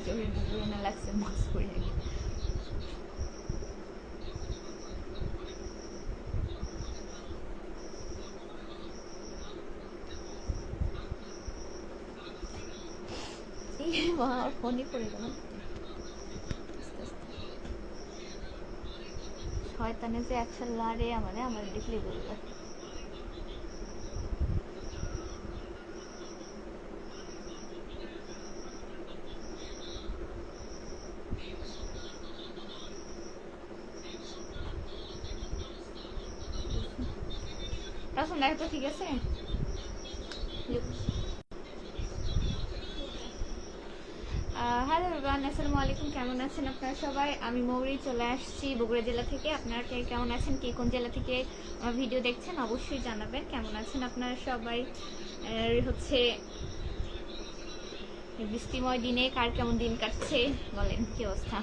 জোরে না লাগছে মাস্ক পরে আগে। ফোনই পড়ে গেল। শয়তানে যে একশো লারে আমার দেখলে বলবে। রাসুন তো ঠিক আছে। হ্যালো এভরিওয়ান, আসসালামু আলাইকুম। কেমন আছেন আপনারা সবাই? আমি মৌরি চলে আসছি বগুড়া জেলা থেকে। আপনারা কে কেমন আছেন, কে কোন জেলা থেকে আমার ভিডিও দেখছেন অবশ্যই জানাবেন। কেমন আছেন আপনারা সবাই? হচ্ছে বৃষ্টিময় দিনে কার কেমন দিন কাটছে বলেন, কি অবস্থা?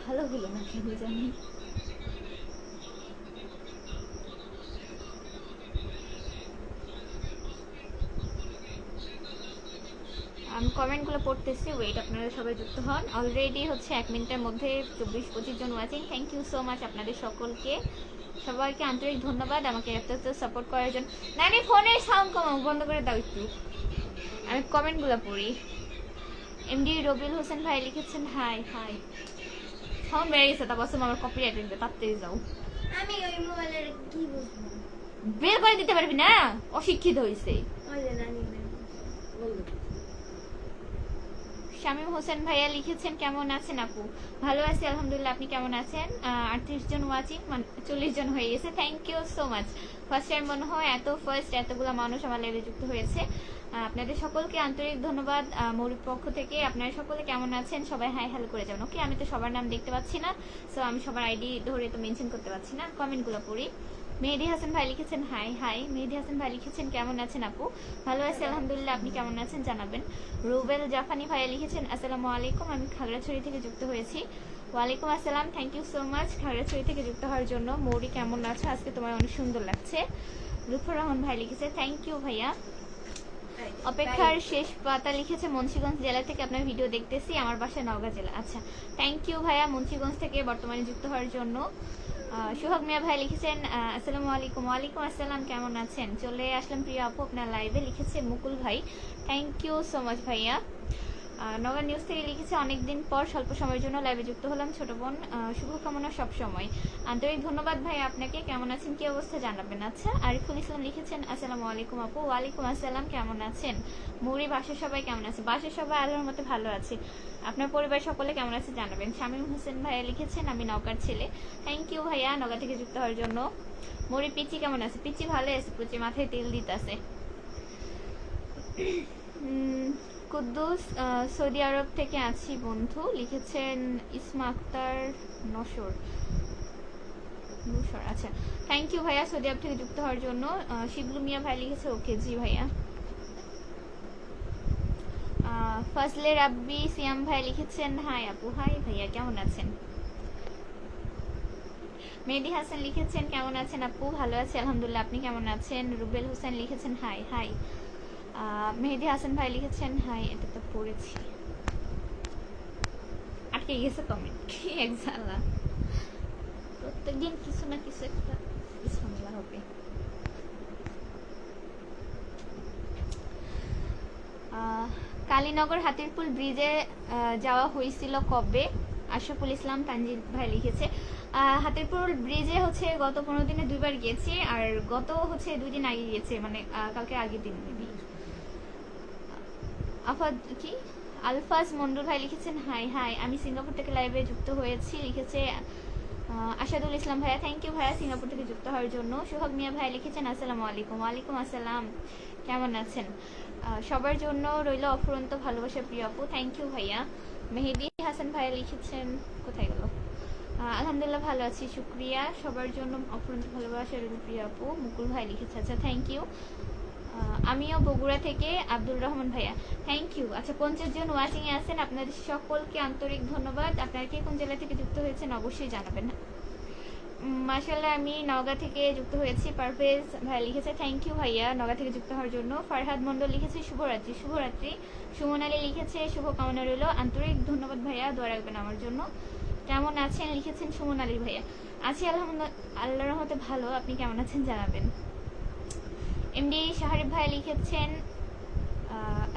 ভালো হলো না কেন জানি। আমি কমেন্টগুলো পড়তেছি, ওয়েট, আপনারা সবাই যুক্ত হন। অলরেডি হচ্ছে 1 মিনিটের মধ্যে 24-25 জন watching. Thank you so much আপনাদের সকলকে, সবাইকে আন্তরিক ধন্যবাদ আমাকে এত সাপোর্ট করার জন্য। না নি ফোনের সাউন্ড কমাও, বন্ধ করে দাও একটু। আমি কমেন্টগুলো পড়ি। এমডি রবিউল হোসেন ভাই লিখেছেন হাই হাই। সাউন্ড বেড়ে গেছে, তা বসে আমার কপিরাইট দিতে, তাড়াতাড়ি যাও। আমি ওই মোবাইলের কি বুঝবো? বের করে দিতে পারবি না, অশিক্ষিত হইছে। শামীম হোসেন ভাইয়া লিখেছেন কেমন আছেন আপু? ভালো আছি আলহামদুলিল্লাহ, আপনি কেমন আছেন? 38 জন ওয়াচিং, 40 জন হয়ে গেছে। Thank you so much. First time মনে হয় এতগুলো মানুষ আমার লাইভে যুক্ত হয়েছে। আপনাদের সকলকে আন্তরিক ধন্যবাদ মৌরিক পক্ষ থেকে। আপনারা সকলে কেমন আছেন? সবাই হাই হ্যালো করে যাবেন। ওকে, আমি তো সবার নাম দেখতে পাচ্ছি না, সো আমি সবার আইডি ধরে তো মেনশন করতে পারছি না। কমেন্টগুলো পড়ি। মেহেদি হাসান ভাই লিখেছেন হাই হাই। মেহেদি হাসান ভাই লিখেছেন কেমন আছেন আপু? ভালো আছি আলহামদুলিল্লাহ, আপনি কেমন আছেন জানাবেন। রুবেল জাফানি ভাইয়া লিখেছেন আসসালামু আলাইকুম, আমি খাগড়াছড়ি থেকে যুক্ত হয়েছি। ওয়ালাইকুম আসসালাম, thank you so much Khagrachhari থেকে যুক্ত হওয়ার জন্য। মৌরি কেমন আছো? আজকে তোমার অনেক সুন্দর লাগছে। লুৎফর রহমান ভাই লিখেছে থ্যাংক ইউ ভাইয়া। অপেক্ষার শেষ পাতা লিখেছে মুন্সিগঞ্জ জেলা থেকে আপনার ভিডিও দেখতেছি, আমার বাসা নওগাঁ জেলা। আচ্ছা, থ্যাংক ইউ ভাইয়া মুন্সিগঞ্জ থেকে বর্তমানে যুক্ত হওয়ার জন্য। সোহাগ মিয়া ভাই লিখেছেন আসসালামু আলাইকুম। ওয়ালাইকুম আসসালাম, কেমন আছেন? চলে আসলাম প্রিয় আপু আপনার লাইভে, লিখেছে মুকুল ভাই। থ্যাংক ইউ সো মাচ ভাইয়া। নগর নিউজ থেকে লিখেছে অনেকদিন পর স্বল্প সময়ের জন্য লাইভে যুক্ত হলাম ছোট বোন, শুভকামনা সব সময়। আন্তরিক ধন্যবাদ ভাই আপনাকে। কেমন আছেন, কি অবস্থা জানাবেন। আচ্ছা, আরিফুল ইসলাম লিখেছেন আসসালামু আলাইকুম আপু। ওয়ালাইকুম আসসালাম, কেমন আছেন? মুড়ি বাসার সবাই কেমন আছে? বাসার সবাই আল্লাহর মতো ভালো আছে। আপনার পরিবার সকলে কেমন আছে জানাবেন। শামীম হোসেন ভাইয়া লিখেছেন আমি নওগাঁর ছেলে। থ্যাংক ইউ ভাইয়া নওগাঁ থেকে যুক্ত হওয়ার জন্য। মুড়ি পিচি কেমন আছে? পিচি ভালো আছে, পিচি মাথায় তেল দিতেছে। কুদ্দুস সৌদি আরব থেকে আছি বন্ধু, লিখেছেন ইসমা আক্তার নসর। আচ্ছা, থ্যাংক ইউ ভাইয়া সৌদি আরব থেকে যুক্ত হওয়ার জন্য। শিবলু মিয়া ভাই লিখেছে ওকে, জি ভাইয়া। ফজলে রাব্বি সিয়াম ভাই লিখেছেন হাই আপু। হাই ভাইয়া, কেমন আছেন? মেহেদি হাসান লিখেছেন কেমন আছেন আপু? ভালো আছি আলহামদুলিল্লাহ, আপনি কেমন আছেন? রুবেল হোসেন লিখেছেন হাই হাই। মেহেদি হাসান ভাই লিখেছেন হাই। এটা তো পড়েছি, আটকে গেছে কমেন্ট, কি এক জ্বালা। প্রত্যেকদিন কিছু না কিছু একটা ঝামেলা হবে। কালীনগর হাতিরপুল ব্রিজে যাওয়া হয়েছিল কবে? আশরাফুল ইসলাম তানজিদ ভাই লিখেছে হাতিরপুল ব্রিজে হচ্ছে গত 15 দিনে 2বার গিয়েছি, আর গত হচ্ছে 2 দিন আগে গিয়েছে, মানে কালকে আগের দিন। আফাদ কি আলফাজ মন্ডল ভাই লিখেছেন হাই হাই, আমি সিঙ্গাপুর থেকে লাইভে যুক্ত হয়েছি, লিখেছে আশাদুল ইসলাম ভাইয়া। থ্যাংক ইউ ভাইয়া সিঙ্গাপুর থেকে যুক্ত হওয়ার জন্য। সোহাগ মিয়া ভাই লিখেছেন আসসালামু আলাইকুম। ওয়ালাইকুম আসসালাম, কেমন আছেন? সবার জন্য রইল অফুরন্ত ভালোবাসা প্রিয় আপু। থ্যাংক ইউ ভাইয়া। মেহেদি হাসান ভাইয়া লিখেছেন, কোথায় গেল? আলহামদুলিল্লাহ ভালো আছি, শুক্রিয়া। সবার জন্য অফুরন্ত ভালোবাসা রইল প্রিয় আপু। মুকুল ভাই লিখেছে, আচ্ছা থ্যাংক ইউ। আমিও বগুড়া থেকে আব্দুল রহমান ভাইয়া, থ্যাংক ইউ। আচ্ছা, 50 জন ওয়াচিং এ আছেন, আপনাদের সকলকে আন্তরিক ধন্যবাদ। আপনারা কে কোন জেলা থেকে যুক্ত হয়েছেন অবশ্যই জানাবেন। মাশাআল্লাহ আমি নওগাঁ থেকে যুক্ত হয়েছি। পারভেজ ভাই লিখেছে থ্যাংক ইউ ভাইয়া নওগাঁ থেকে যুক্ত হওয়ার জন্য। ফারহাদ মন্ডল লিখেছে শুভরাত্রি। শুভরাত্রি। সুমন আলী লিখেছে শুভ কামনা রইল, আন্তরিক ধন্যবাদ ভাইয়া, দোয়া রাখবেন আমার জন্য। কেমন আছেন লিখেছেন সুমন আলী ভাইয়া। আছি আলহামদুলিল্লাহ, আল্লাহর রহমতে ভালো, আপনি কেমন আছেন জানাবেন। এমডি শাহরিফ ভাই লিখেছেন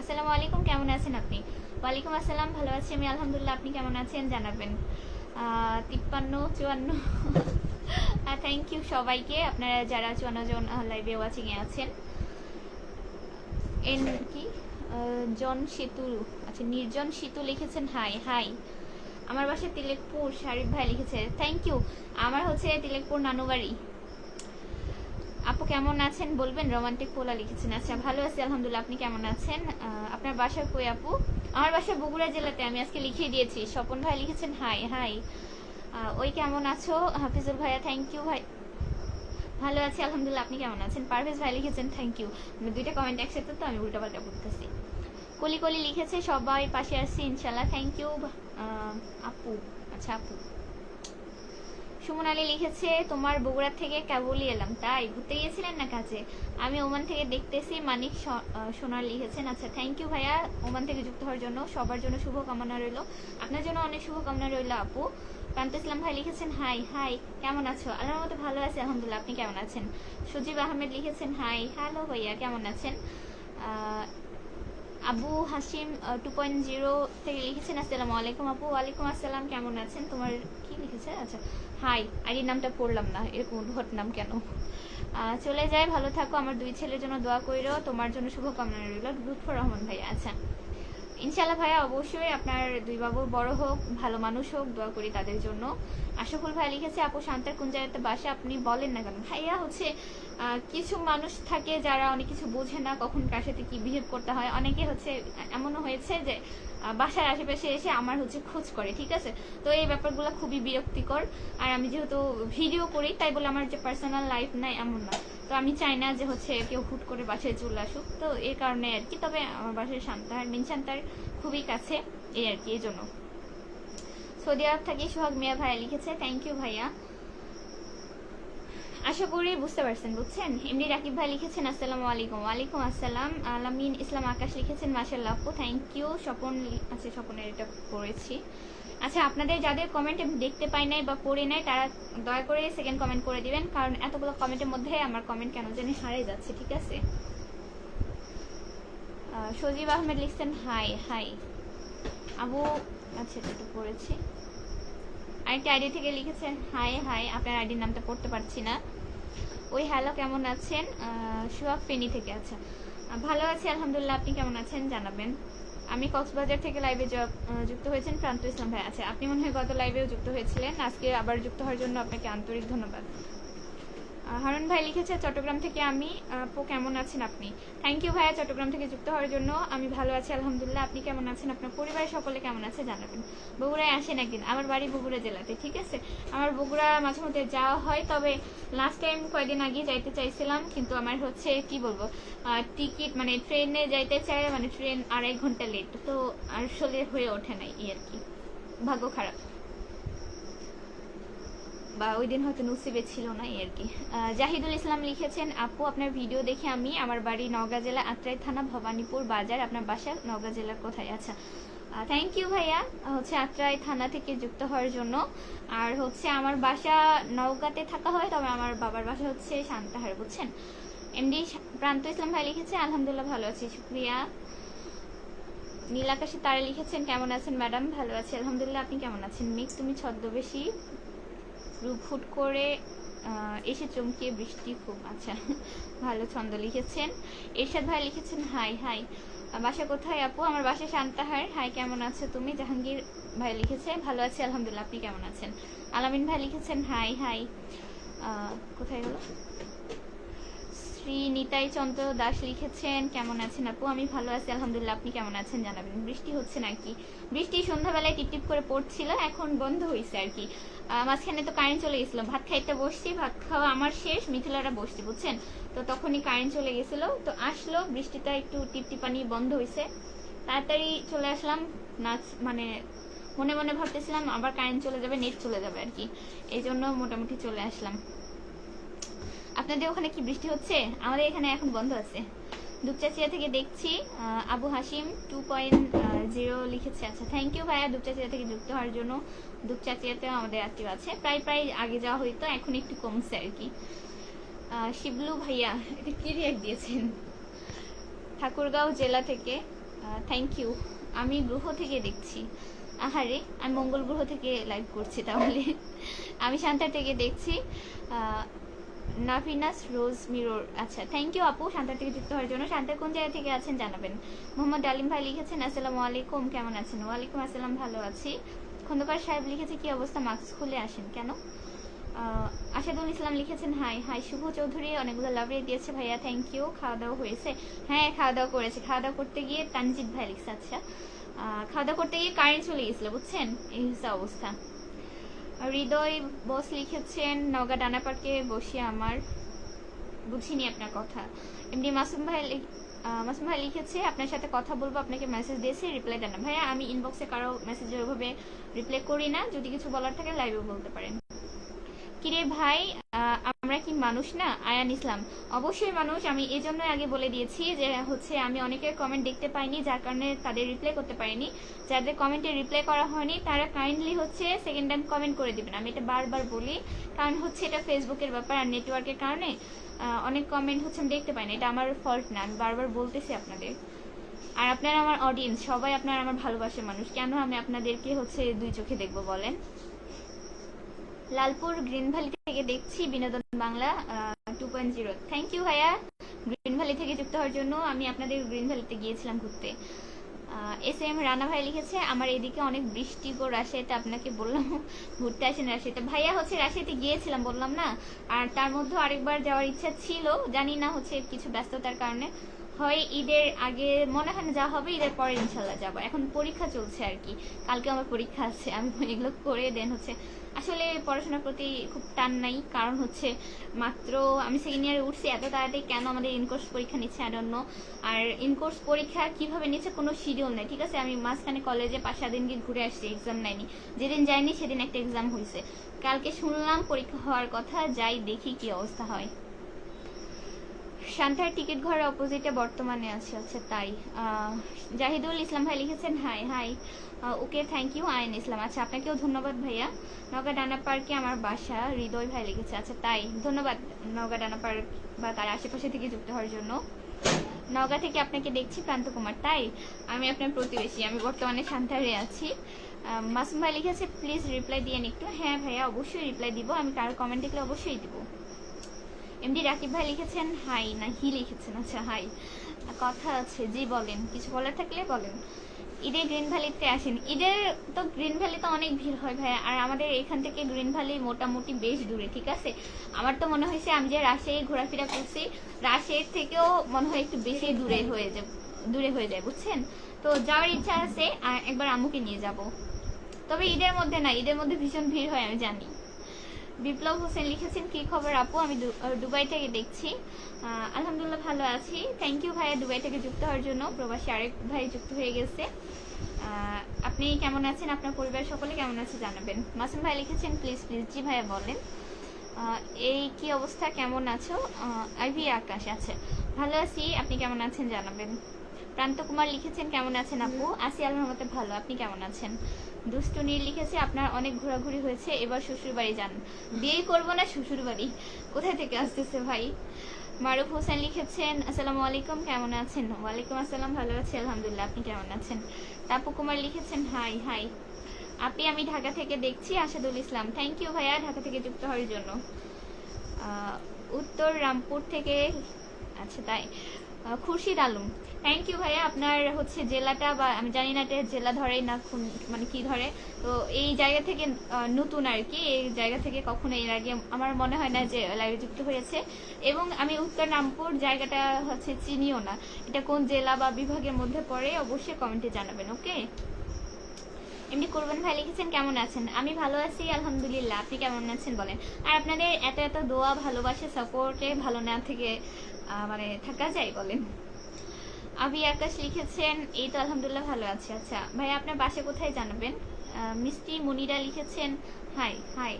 আসসালামু আলাইকুম, কেমন আছেন আপনি? ওয়ালাইকুম আসসালাম, ভালো আছি আমি আলহামদুলিল্লাহ, আপনি কেমন আছেন জানাবেন। 53 54 থ্যাংক ইউ সবাইকে, আপনারা যারা 54 জন লাইভে ওয়াচিংয়ে আছেন। এন কি জন সেতু, আচ্ছা নির্জন সেতু লিখেছেন হাই হাই। আমার বাসা তিলেকপুর, শারিফ ভাই লিখেছে থ্যাংক ইউ। আমার হচ্ছে তিলেকপুর নানুবাড়ি। আপু কেমন আছেন বলবেন, রোমান্টিক পোলা লিখেছেন। আচ্ছা ভালো আছি আলহামদুলিল্লাহ, আপনি কেমন আছেন? আপনার বাসা কই আপু? আমার বাসা বগুড়া জেলাতে, আমি আজকে লিখিয়ে দিয়েছি। স্বপন ভাই লিখেছেন হাই হাই। ওই কেমন আছো? হাফিজুল ভাইয়া থ্যাংক ইউ ভাই, ভালো আছি আলহামদুলিল্লাহ, আপনি কেমন আছেন? পারভেজ ভাই লিখেছেন থ্যাংক ইউ। দুইটা কমেন্ট একসাথে তো আমি উল্টাপাল্টা পড়তেছি। কলি কলি লিখেছে সবাই পাশে আসছি ইনশাল্লাহ, থ্যাংক ইউ আপু। আচ্ছা আপু। সুমন আলী লিখেছে তোমার বগুড়া থেকে কেবলই এলাম, তাই ঘুরতে গিয়েছিলেন না কাজে? আমি ওমান থেকে দেখতেছি। মানিক সোনার লিখেছেন আচ্ছা থ্যাংক ইউ ভাইয়া ওমান থেকে যুক্ত হওয়ার জন্য, সবার জন্য শুভ কামনা রইল, আপনার জন্য অনেক শুভ কামনা রইল আপু। প্রান্ত ইসলাম ভাই লিখেছেন হাই হাই, কেমন আছো? আল্লাহর মতো ভালো আছি আলহামদুলিল্লাহ, আপনি কেমন আছেন? সজীব আহমেদ লিখেছেন হাই হ্যালো ভাইয়া কেমন আছেন? আবু হাসিম 2.0 থেকে লিখেছেন আসসালামু আলাইকুম আপু। ওয়ালাইকুম আসসালাম, কেমন আছেন? তোমার কি লিখেছে? আচ্ছা হাই, আইডির নামটা পড়লাম না, এরকম উদ্ভট নাম কেন? চলে যায়, ভালো থাকো, আমার 2 ছেলের জন্য দোয়া কইরো, তোমার জন্য শুভকামনা রইল। লুৎফর রহমান ভাই আচ্ছা ইনশাআল্লাহ ভাইয়া, অবশ্যই আপনার 2 বাবু বড় হোক, ভালো মানুষ হোক, দোয়া করি তাদের জন্য। আশাফুল ভাই লিখেছে আপু শান্তার কোন জায়গাতে বাসা, আপনি বলেন না কেন ভাইয়া? হচ্ছে কিছু মানুষ থাকে যারা অনেক কিছু বোঝে না, কখন কার সাথে কি বিহেভ করতে হয়। অনেকে হচ্ছে এমনও হয়েছে যে বাসার আশেপাশে এসে আমার হচ্ছে খোঁজ করে, ঠিক আছে? তো এই ব্যাপারগুলো খুবই বিরক্তিকর। আর আমি যেহেতু ভিডিও করি তাই বলে আমার যে পার্সোনাল লাইফ নাই এমন না, তো আমি চাই না যে হচ্ছে কেউ হুট করে বাসায় চলে আসুক, তো এই কারণে আর কি। তবে আমার বাসায় শান্তাহার মিন শান্তার খুবই কাছে, এই আর কি, এই জন্য। সৌদি আরব থেকে সোহাগ মিয়া ভাইয়া লিখেছে থ্যাংক ইউ ভাইয়া, আশা করি বুঝতে পারছেন, বুঝছেন। এমনি রাকিব ভাই লিখেছেন আসসালামু আলাইকুম। ওয়ালাইকুম আসসালাম। আলামিন ইসলাম আকাশ লিখেছেন মাশাআল্লাহ আপু থ্যাংক ইউ। স্বপন আচ্ছা স্বপনের এটা পড়েছি। আচ্ছা আপনাদের যাদের কমেন্ট আমি দেখতে পাই নাই বা পড়ে নাই তারা দয়া করে সেকেন্ড কমেন্ট করে দিবেন, কারণ এতগুলো কমেন্টের মধ্যে আমার কমেন্ট কেন জানি হারিয়ে যাচ্ছে, ঠিক আছে? সজীব আহমেদ লিখছেন হাই হাই। আবু আচ্ছা এটা পড়েছি। আরেকটা আইডি থেকে লিখেছেন হাই হাই, আপনার আইডির নামটা পড়তে পারছি না। ওই হ্যালো কেমন আছেন? সোহাগ ফেনী থেকে আচ্ছা ভালো আছি আলহামদুলিল্লাহ, আপনি কেমন আছেন জানাবেন। আমি কক্সবাজার থেকে লাইভে যুক্ত হয়েছেন প্রান্ত ইসলাম ভাই। আচ্ছা আপনি মনে হয় গত লাইভেও যুক্ত হয়েছিলেন, আজকে আবার যুক্ত হওয়ার জন্য আপনাকে আন্তরিক ধন্যবাদ। হারুন ভাই লিখেছে চট্টগ্রাম থেকে আমি, আপু কেমন আছেন আপনি? থ্যাংক ইউ ভাইয়া চট্টগ্রাম থেকে যুক্ত হওয়ার জন্য, আমি ভালো আছি আলহামদুলিল্লাহ, আপনি কেমন আছেন? আপনার পরিবারের সকলে কেমন আছে জানাবেন। বগুড়ায় আসেন একদিন, আমার বাড়ি বগুড়া জেলাতে, ঠিক আছে? আমার বগুড়া মাঝে মধ্যে যাওয়া হয়, তবে লাস্ট টাইম কয়েকদিন আগে যাইতে চাইছিলাম, কিন্তু আমার হচ্ছে কি বলবো টিকিট মানে ট্রেনে যাইতে চাই, মানে ট্রেন 2.5 ঘন্টা লেট, তো আসলে হয়ে ওঠে নাই, এই আর কি, ভাগ্য খারাপ, বা ওই দিন হয়তো নসিবে ছিল না, এই আর কি। জাহিদুল ইসলাম লিখেছেন আপু আপনার ভিডিও দেখে আমি, আমার বাড়ি নওগাঁ জেলা আত্রাই থানা ভবানীপুর বাজার, আপনার বাসা নওগাঁ জেলার কোথায়? আচ্ছা থ্যাংক ইউ ভাইয়া হচ্ছে আত্রাই থানা থেকে যুক্ত হওয়ার জন্য। আর হচ্ছে আমার বাসা নওগাঁতে থাকা হয়, তবে আমার বাবার বাসা হচ্ছে শান্তাহার, বুঝছেন। এমডি প্রান্ত ইসলাম ভাই লিখেছে আলহামদুলিল্লাহ ভালো আছি, শুক্রিয়া। নীল আকাশে তারা লিখেছেন কেমন আছেন ম্যাডাম? ভালো আছি আলহামদুলিল্লাহ, আপনি কেমন আছেন? মিক তুমি ছদ্মবেশী রূপ হুট করে এসে চমকিয়ে বৃষ্টি খুব, আচ্ছা ভালো ছন্দ লিখেছেন। এরশাদ ভাই লিখেছেন হাই হাই, বাসা কোথায় আপু? আমার বাসা শান্তাহার। হাই কেমন আছো তুমি? জাহাঙ্গীর ভাই লিখেছে ভালো আছি আলহামদুলিল্লাহ, আপনি কেমন আছেন? আলামিন ভাই লিখেছেন হাই হাই। কোথায় গেল? শ্রী নিতাই চন্দ্র দাস লিখেছেন কেমন আছেন আপু? আমি ভালো আছি আলহামদুলিল্লাহ, আপনি কেমন আছেন জানাবেন। বৃষ্টি হচ্ছে নাকি? বৃষ্টি সন্ধ্যাবেলায় টিপটিপ করে পড়ছিল, এখন বন্ধ হয়েছে আর কি। মাঝখানে তো কারেন্ট চলে গেছিল, ভাত খাইতে বসছি, ভাত খাওয়া আমার শেষ, মিথিলারা বসছি, বুঝছেন, তো তখনই কারেন্ট চলে গেছিল, তো আসলো, বৃষ্টিটা একটু টিপটিপানি বন্ধ হয়েছে, তাড়াতাড়ি চলে আসলাম, নাচ মানে মনে মনে ভাবতেছিলাম আবার কারেন্ট চলে যাবে, নেট চলে যাবে আর কি, এই জন্য মোটামুটি চলে আসলাম। আপনাদের ওখানে কি বৃষ্টি হচ্ছে? আমাদের এখানে এখন বন্ধ আছে। দুপচাচিয়া থেকে দেখছি, আবু হাসিম 2.0 লিখেছে। আচ্ছা, থ্যাংক ইউ ভাইয়া দুপচাচিয়া থেকে যুক্ত হওয়ার জন্য। দুপচাচিয়াতেও আমাদের আত্মীয় আছে, প্রায় প্রায় আগে যাওয়া হইতো, এখন একটু কমছে আর কি। শিবলু ভাইয়া এটা কি রিয়াক্ট দিয়েছেন? ঠাকুরগাঁও জেলা থেকে, থ্যাংক ইউ। আমি গ্রহ থেকে দেখছি। আহারে, আমি মঙ্গল গ্রহ থেকে লাইভ করছি তাহলে। আমি শান্তার থেকে দেখছি। নাফিনাস রোজ মিরর, আচ্ছা থ্যাংক ইউ আপু শান্তার থেকে যুক্ত হওয়ার জন্য। শান্তার কোন জায়গা থেকে আছেন জানাবেন। মোহাম্মদ আলিম ভাই লিখেছেন আসসালামু আলাইকুম, কেমন আছেন? ওয়ালাইকুম আসসালাম, ভালো আছি। খন্দকার সাহেব লিখেছে কি অবস্থা, মাস্ক খুলে আসেন কেন? আশাদুল ইসলাম লিখেছেন হাই হাই। শুভ চৌধুরী অনেকগুলো লাভ রেট দিয়েছে ভাইয়া, থ্যাংক ইউ। খাওয়া দাওয়া হয়েছে? হ্যাঁ খাওয়া দাওয়া করেছে। খাওয়া দাওয়া করতে গিয়ে তানজিদ ভাই লিখছে, আচ্ছা খাওয়া দাওয়া করতে গিয়ে কারেন্ট চলে গেছিল বুঝছেন, এই হচ্ছে অবস্থা। হৃদয় বস লিখেছেন নওগাঁ ডানা পার্কে বসে আমার, বুঝিনি আপনার কথা। এমনি মাসুম ভাই লিখেছে আপনার সাথে কথা বলবো, আপনাকে মেসেজ দিয়েছি, রিপ্লাই দেন না। ভাইয়া আমি ইনবক্সে কারো মেসেজের ওইভাবে রিপ্লাই করি না, যদি কিছু বলার থাকে লাইভে বলতে পারেন। কিরে ভাই আমরা কি মানুষ না? আয়ান ইসলাম অবশ্যই মানুষ। আমি এই জন্য আগে বলে দিয়েছি যে হচ্ছে আমি অনেকের কমেন্ট দেখতে পাইনি, যার কারণে তাদের রিপ্লাই করতে পারিনি। যাদের কমেন্টে রিপ্লাই করা হয়নি তারা কাইন্ডলি হচ্ছে সেকেন্ড টাইম কমেন্ট করে দিবেন। আমি এটা বারবার বলি, কারণ হচ্ছে এটা ফেসবুকের ব্যাপার আর নেটওয়ার্কের কারণে অনেক কমেন্ট হচ্ছে আমি দেখতে পাইনি, এটা আমার ফল্ট না, আমি বারবার বলতেছি আপনাদের। আর আপনারা আমার অডিয়েন্স, সবাই আপনারা আমার ভালোবাসার মানুষ, কেন আমি আপনাদেরকে হচ্ছে দুই চোখে দেখবো বলেন? লালপুর গ্রিন ভ্যালি থেকে দেখছি বিনোদন বাংলা 2.0, থ্যাংক ইউ ভাইয়া গ্রিন ভ্যালি থেকে যুক্ত হওয়ার জন্য। আমি আপনাদের গ্রিন ভ্যালিতে গিয়েছিলাম ঘুরতে। এস এম রানা ভাই লিখেছে আমার এদিকে অনেক বৃষ্টি গো রাশিয়াতে, আপনাকে বললাম ঘুরতে আসেন রাশিয়াতে। ভাইয়া হচ্ছে রাশিয়াতে গিয়েছিলাম বললাম না, আর তার মধ্যে আরেকবার যাওয়ার ইচ্ছা ছিল, জানি না হচ্ছে কিছু ব্যস্ততার কারণে, হয় ঈদের আগে মনে হয় না যা হবে, ঈদের পরে ইনশাল্লাহ যাবো। এখন পরীক্ষা চলছে আর কি, কালকে আমার পরীক্ষা আছে, আমি এগুলো করে দেন হচ্ছে। আসলে পড়াশোনার প্রতি খুব টান নাই, কারণ হচ্ছে মাত্র আমি সেকেন্ড ইয়ারে উঠছি, এত তাড়াতাড়ি কেন আমাদের ইনকোর্স পরীক্ষা নিচ্ছে আই ডোন্ট নো। আর ইনকোর্স পরীক্ষা কিভাবে নিচ্ছে কোনো শিডিউল নেই, ঠিক আছে। আমি মাঝখানে কলেজে 5-7 দিন গিয়ে ঘুরে আসছি, এক্সাম নেয়নি। যেদিন যাইনি সেদিন একটা এক্সাম হয়েছে, কালকে শুনলাম পরীক্ষা হওয়ার কথা, যাই দেখি কি অবস্থা হয়। শান্তার টিকিট ঘরের অপোজিটে বর্তমানে আছে, আচ্ছা তাই। জাহিদুল ইসলাম ভাই লিখেছেন hi hi, okay thank you. Ain Islam, আচ্ছা আপনাকেও ধন্যবাদ ভাইয়া। নওগাঁ ডানা পার্কে আমার বাসা, হৃদয় ভাই লিখেছে, আচ্ছা তাই, ধন্যবাদ নওগাঁ ডানা পার্ক বা তার আশেপাশে থেকে যুক্ত হওয়ার জন্য। নওগাঁ থেকে আপনাকে দেখছি প্রান্ত কুমার, তাই আমি আপনার প্রতিবেশী, আমি বর্তমানে শান্তারে আছি। মাসুম ভাই লিখেছে প্লিজ রিপ্লাই দিয়েন একটু। হ্যাঁ ভাইয়া অবশ্যই রিপ্লাই দিব, আমি কারো কমেন্ট দেখলে অবশ্যই দিব। এমডি রাকিব ভাই লিখেছেন হাই, না হি লিখেছেন, আচ্ছা হাই। কথা আছে, জি বলেন, কিছু বলার থাকলে বলেন। ঈদে গ্রিন ভ্যালিতে আসেন? ঈদের তো গ্রিন ভ্যালিতে অনেক ভিড় হয় ভাইয়া, আর আমাদের এখান থেকে গ্রিন ভ্যালি মোটামুটি বেশ দূরে, ঠিক আছে। আমার তো মনে হয়েছে আমি যে রাজশাহী ঘোরাফেরা করছি, রাজশাহীর থেকেও মনে হয় একটু বেশি দূরে হয়ে যায় বুঝছেন। তো যাওয়ার ইচ্ছা আছে, একবার আম্মুকে নিয়ে যাব, তবে ঈদের মধ্যে না, ঈদের মধ্যে ভীষণ ভিড় হয় আমি জানি। বিপ্লব হোসেন লিখেছেন কি খবর আপু, আমি দুবাই থেকে দেখছি। আলহামদুলিল্লাহ ভালো আছি, থ্যাংক ইউ ভাইয়া দুবাই থেকে যুক্ত হওয়ার জন্য। প্রবাসী আরেক ভাই যুক্ত হয়ে গেছে। আপনি কেমন আছেন, আপনার পরিবার সকলে কেমন আছে জানাবেন। মাসুম ভাই লিখেছেন প্লিজ প্লিজ, জি ভাইয়া বলেন। এই কি অবস্থা, কেমন আছো? আইভি আকাশ, আচ্ছা ভালো আছি, আপনি কেমন আছেন জানাবেন। প্রান্ত কুমার লিখেছেন কেমন আছেন আপু? আসি আল্লাহর রহমতে ভালো, আপনি কেমন আছেন? দুষ্টু নীল লিখেছে আপনার অনেক ঘোরাঘুরি হয়েছে, এবার শ্বশুর বাড়ি যান। বিয়েই করবো না শ্বশুর বাড়ি, কোথায় থেকে আসতেছে ভাই। মারুফ হোসেন লিখেছেন আসসালামু আলাইকুম, কেমন আছেন? ওয়ালাইকুম আসসালাম, ভালো আছি আলহামদুলিল্লাহ, আপনি কেমন আছেন? তাপু কুমার লিখেছেন হাই হাই আপনি, আমি ঢাকা থেকে দেখছি। আশাদুল ইসলাম, থ্যাংক ইউ ভাইয়া ঢাকা থেকে যুক্ত হওয়ার জন্য। উত্তর রামপুর থেকে, আচ্ছা তাই। খুরশিদ আলম, থ্যাংক ইউ ভাইয়া। আপনার হচ্ছে জেলাটা, বা আমি জানি না এটা জেলা ধরে না মানে কি ধরে, তো এই জায়গা থেকে নতুন আর কি, এই জায়গা থেকে কখনো এর আগে আমার মনে হয় না যে লাইভে যুক্ত হয়েছে, এবং আমি উত্তর রামপুর জায়গাটা হচ্ছে চিনিও না, এটা কোন জেলা বা বিভাগের মধ্যে পড়ে অবশ্যই কমেন্টে জানাবেন, ওকে। এমনি কোরবান ভাই লিখেছেন কেমন আছেন? আমি ভালো আছি আলহামদুলিল্লাহ, আপনি কেমন আছেন বলেন। আর আপনাদের এত এত দোয়া ভালোবাসা সাপোর্টে ভালো না থেকে মানে থাকা যায় বলেন। আবি আকাশ লিখেছেন এই তো আলহামদুলিল্লাহ ভালো আছে। আচ্ছা ভাই আপনার বাসা কোথায় জানাবেন? মিষ্টি মুনিরা লিখেছেন হাই হাই।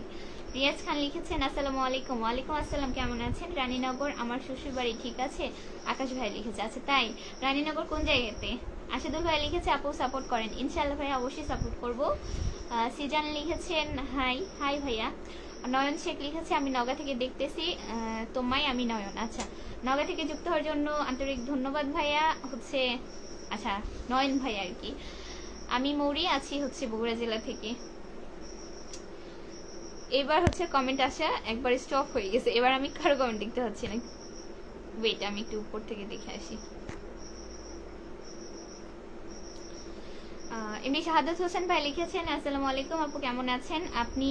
রিয়াজ খান লিখেছেন আসসালামু আলাইকুম। ওয়ালাইকুম আসসালাম, কেমন আছেন? রানীনগর আমার শ্বশুর বাড়ি। ঠিক আছে। আকাশ ভাই লিখেছে, আচ্ছা তাই, রানীনগর কোন জায়গাতে? আশাদুল ভাই লিখেছে আপু সাপোর্ট করেন। ইনশাআল্লাহ ভাইয়া, অবশ্যই সাপোর্ট করব। সিজান লিখেছেন হাই হাই ভাইয়া। নয়ন শেখ লিখেছে আমি নগা থেকে দেখতেছি তোমায়। আমি নয়ন, আচ্ছা নগা থেকে যুক্ত হওয়ার জন্য আন্তরিক ধন্যবাদ ভাইয়া। হচ্ছে আচ্ছা নয়ন ভাই আর কি। আমি মৌরি আছি হচ্ছে বগুড়া জেলা থেকে। এবার হচ্ছে কমেন্ট আসা একবার স্টপ হয়ে গেছে, এবার আমি কারো কমেন্ট দেখতে পাচ্ছি না। ওয়েট, আমি একটু উপর থেকে দেখে আসি। এমনি শাহাদাত হোসেন ভাই লিখেছেন আসসালামু আলাইকুম আপু, কেমন আছেন? আপনি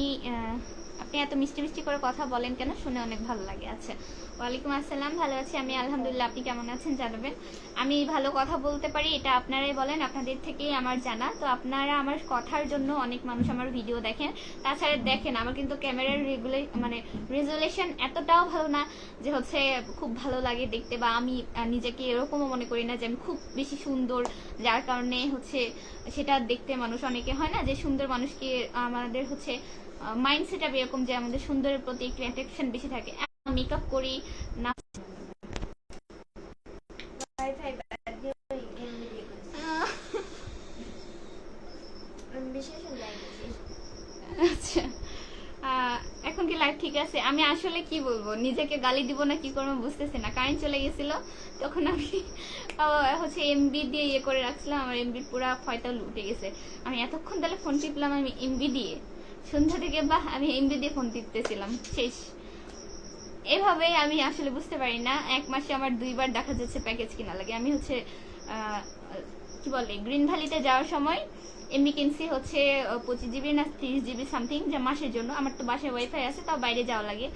আপনি এত মিষ্টি মিষ্টি করে কথা বলেন কেন? শুনে অনেক ভালো লাগে। আচ্ছা, ওয়ালাইকুম আসসালাম, ভালো আছি আমি আলহামদুলিল্লাহ। আপনি কেমন আছেন জানাবেন। আমি ভালো কথা বলতে পারি এটা আপনারাই বলেন, আপনাদের থেকেই আমার জানা। তো আপনারা আমার কথার জন্য অনেক মানুষ আমার ভিডিও দেখেন। তাছাড়া দেখেন আমার কিন্তু ক্যামেরার রেজুলেশন এতটাও ভালো না যে হচ্ছে খুব ভালো লাগে দেখতে, বা আমি নিজেকে এরকমও মনে করি না যে আমি খুব বেশি সুন্দর, যার কারণে হচ্ছে সেটা দেখতে মানুষ অনেকে হয় না যে সুন্দর মানুষকে আমাদের হচ্ছে মাইন্ডসেট এরকম যে আমাদের সুন্দরের প্রতি একটু অ্যাট্রাকশন বেশি থাকে। মেকআপ করি না, ওয়াইফাই বাদ দিয়ে ওই এমনি দিয়ে করেছি। আমি বিশেষ জায়গায় আচ্ছা এখন কি লাইভ ঠিক আছে? আমি আসলে কি বলবো, নিজেকে গালি দিব না কি করবো বুঝতেছি না। কারেন্ট চলে গেছিল, তখন আমি হচ্ছে এমবি দিয়ে ইয়ে করে রাখছিলাম, আমার এমবি পুরা ফয়টা উঠে গেছে। আমি এতক্ষণ তাহলে ফোন টিপলাম আমি এমবি দিয়ে, সন্ধ্যা থেকে বা আমি এমবি দিয়ে ফোন টিপতেছিলাম, শেষ। এভাবে আমি আসলে বুঝতে পারি না, এক মাসে আমার 2বার দেখা যাচ্ছে প্যাকেজ কিনা লাগে। আমি হচ্ছে কি বলে গ্রিন ভ্যালিতে যাওয়ার সময় এমনি কিনছি হচ্ছে 25 GB না 30 GB সামথিং, যে মাসের জন্য। আমার তো বাসায় ওয়াইফাই আছে, তাও বাইরে যাওয়া লাগে।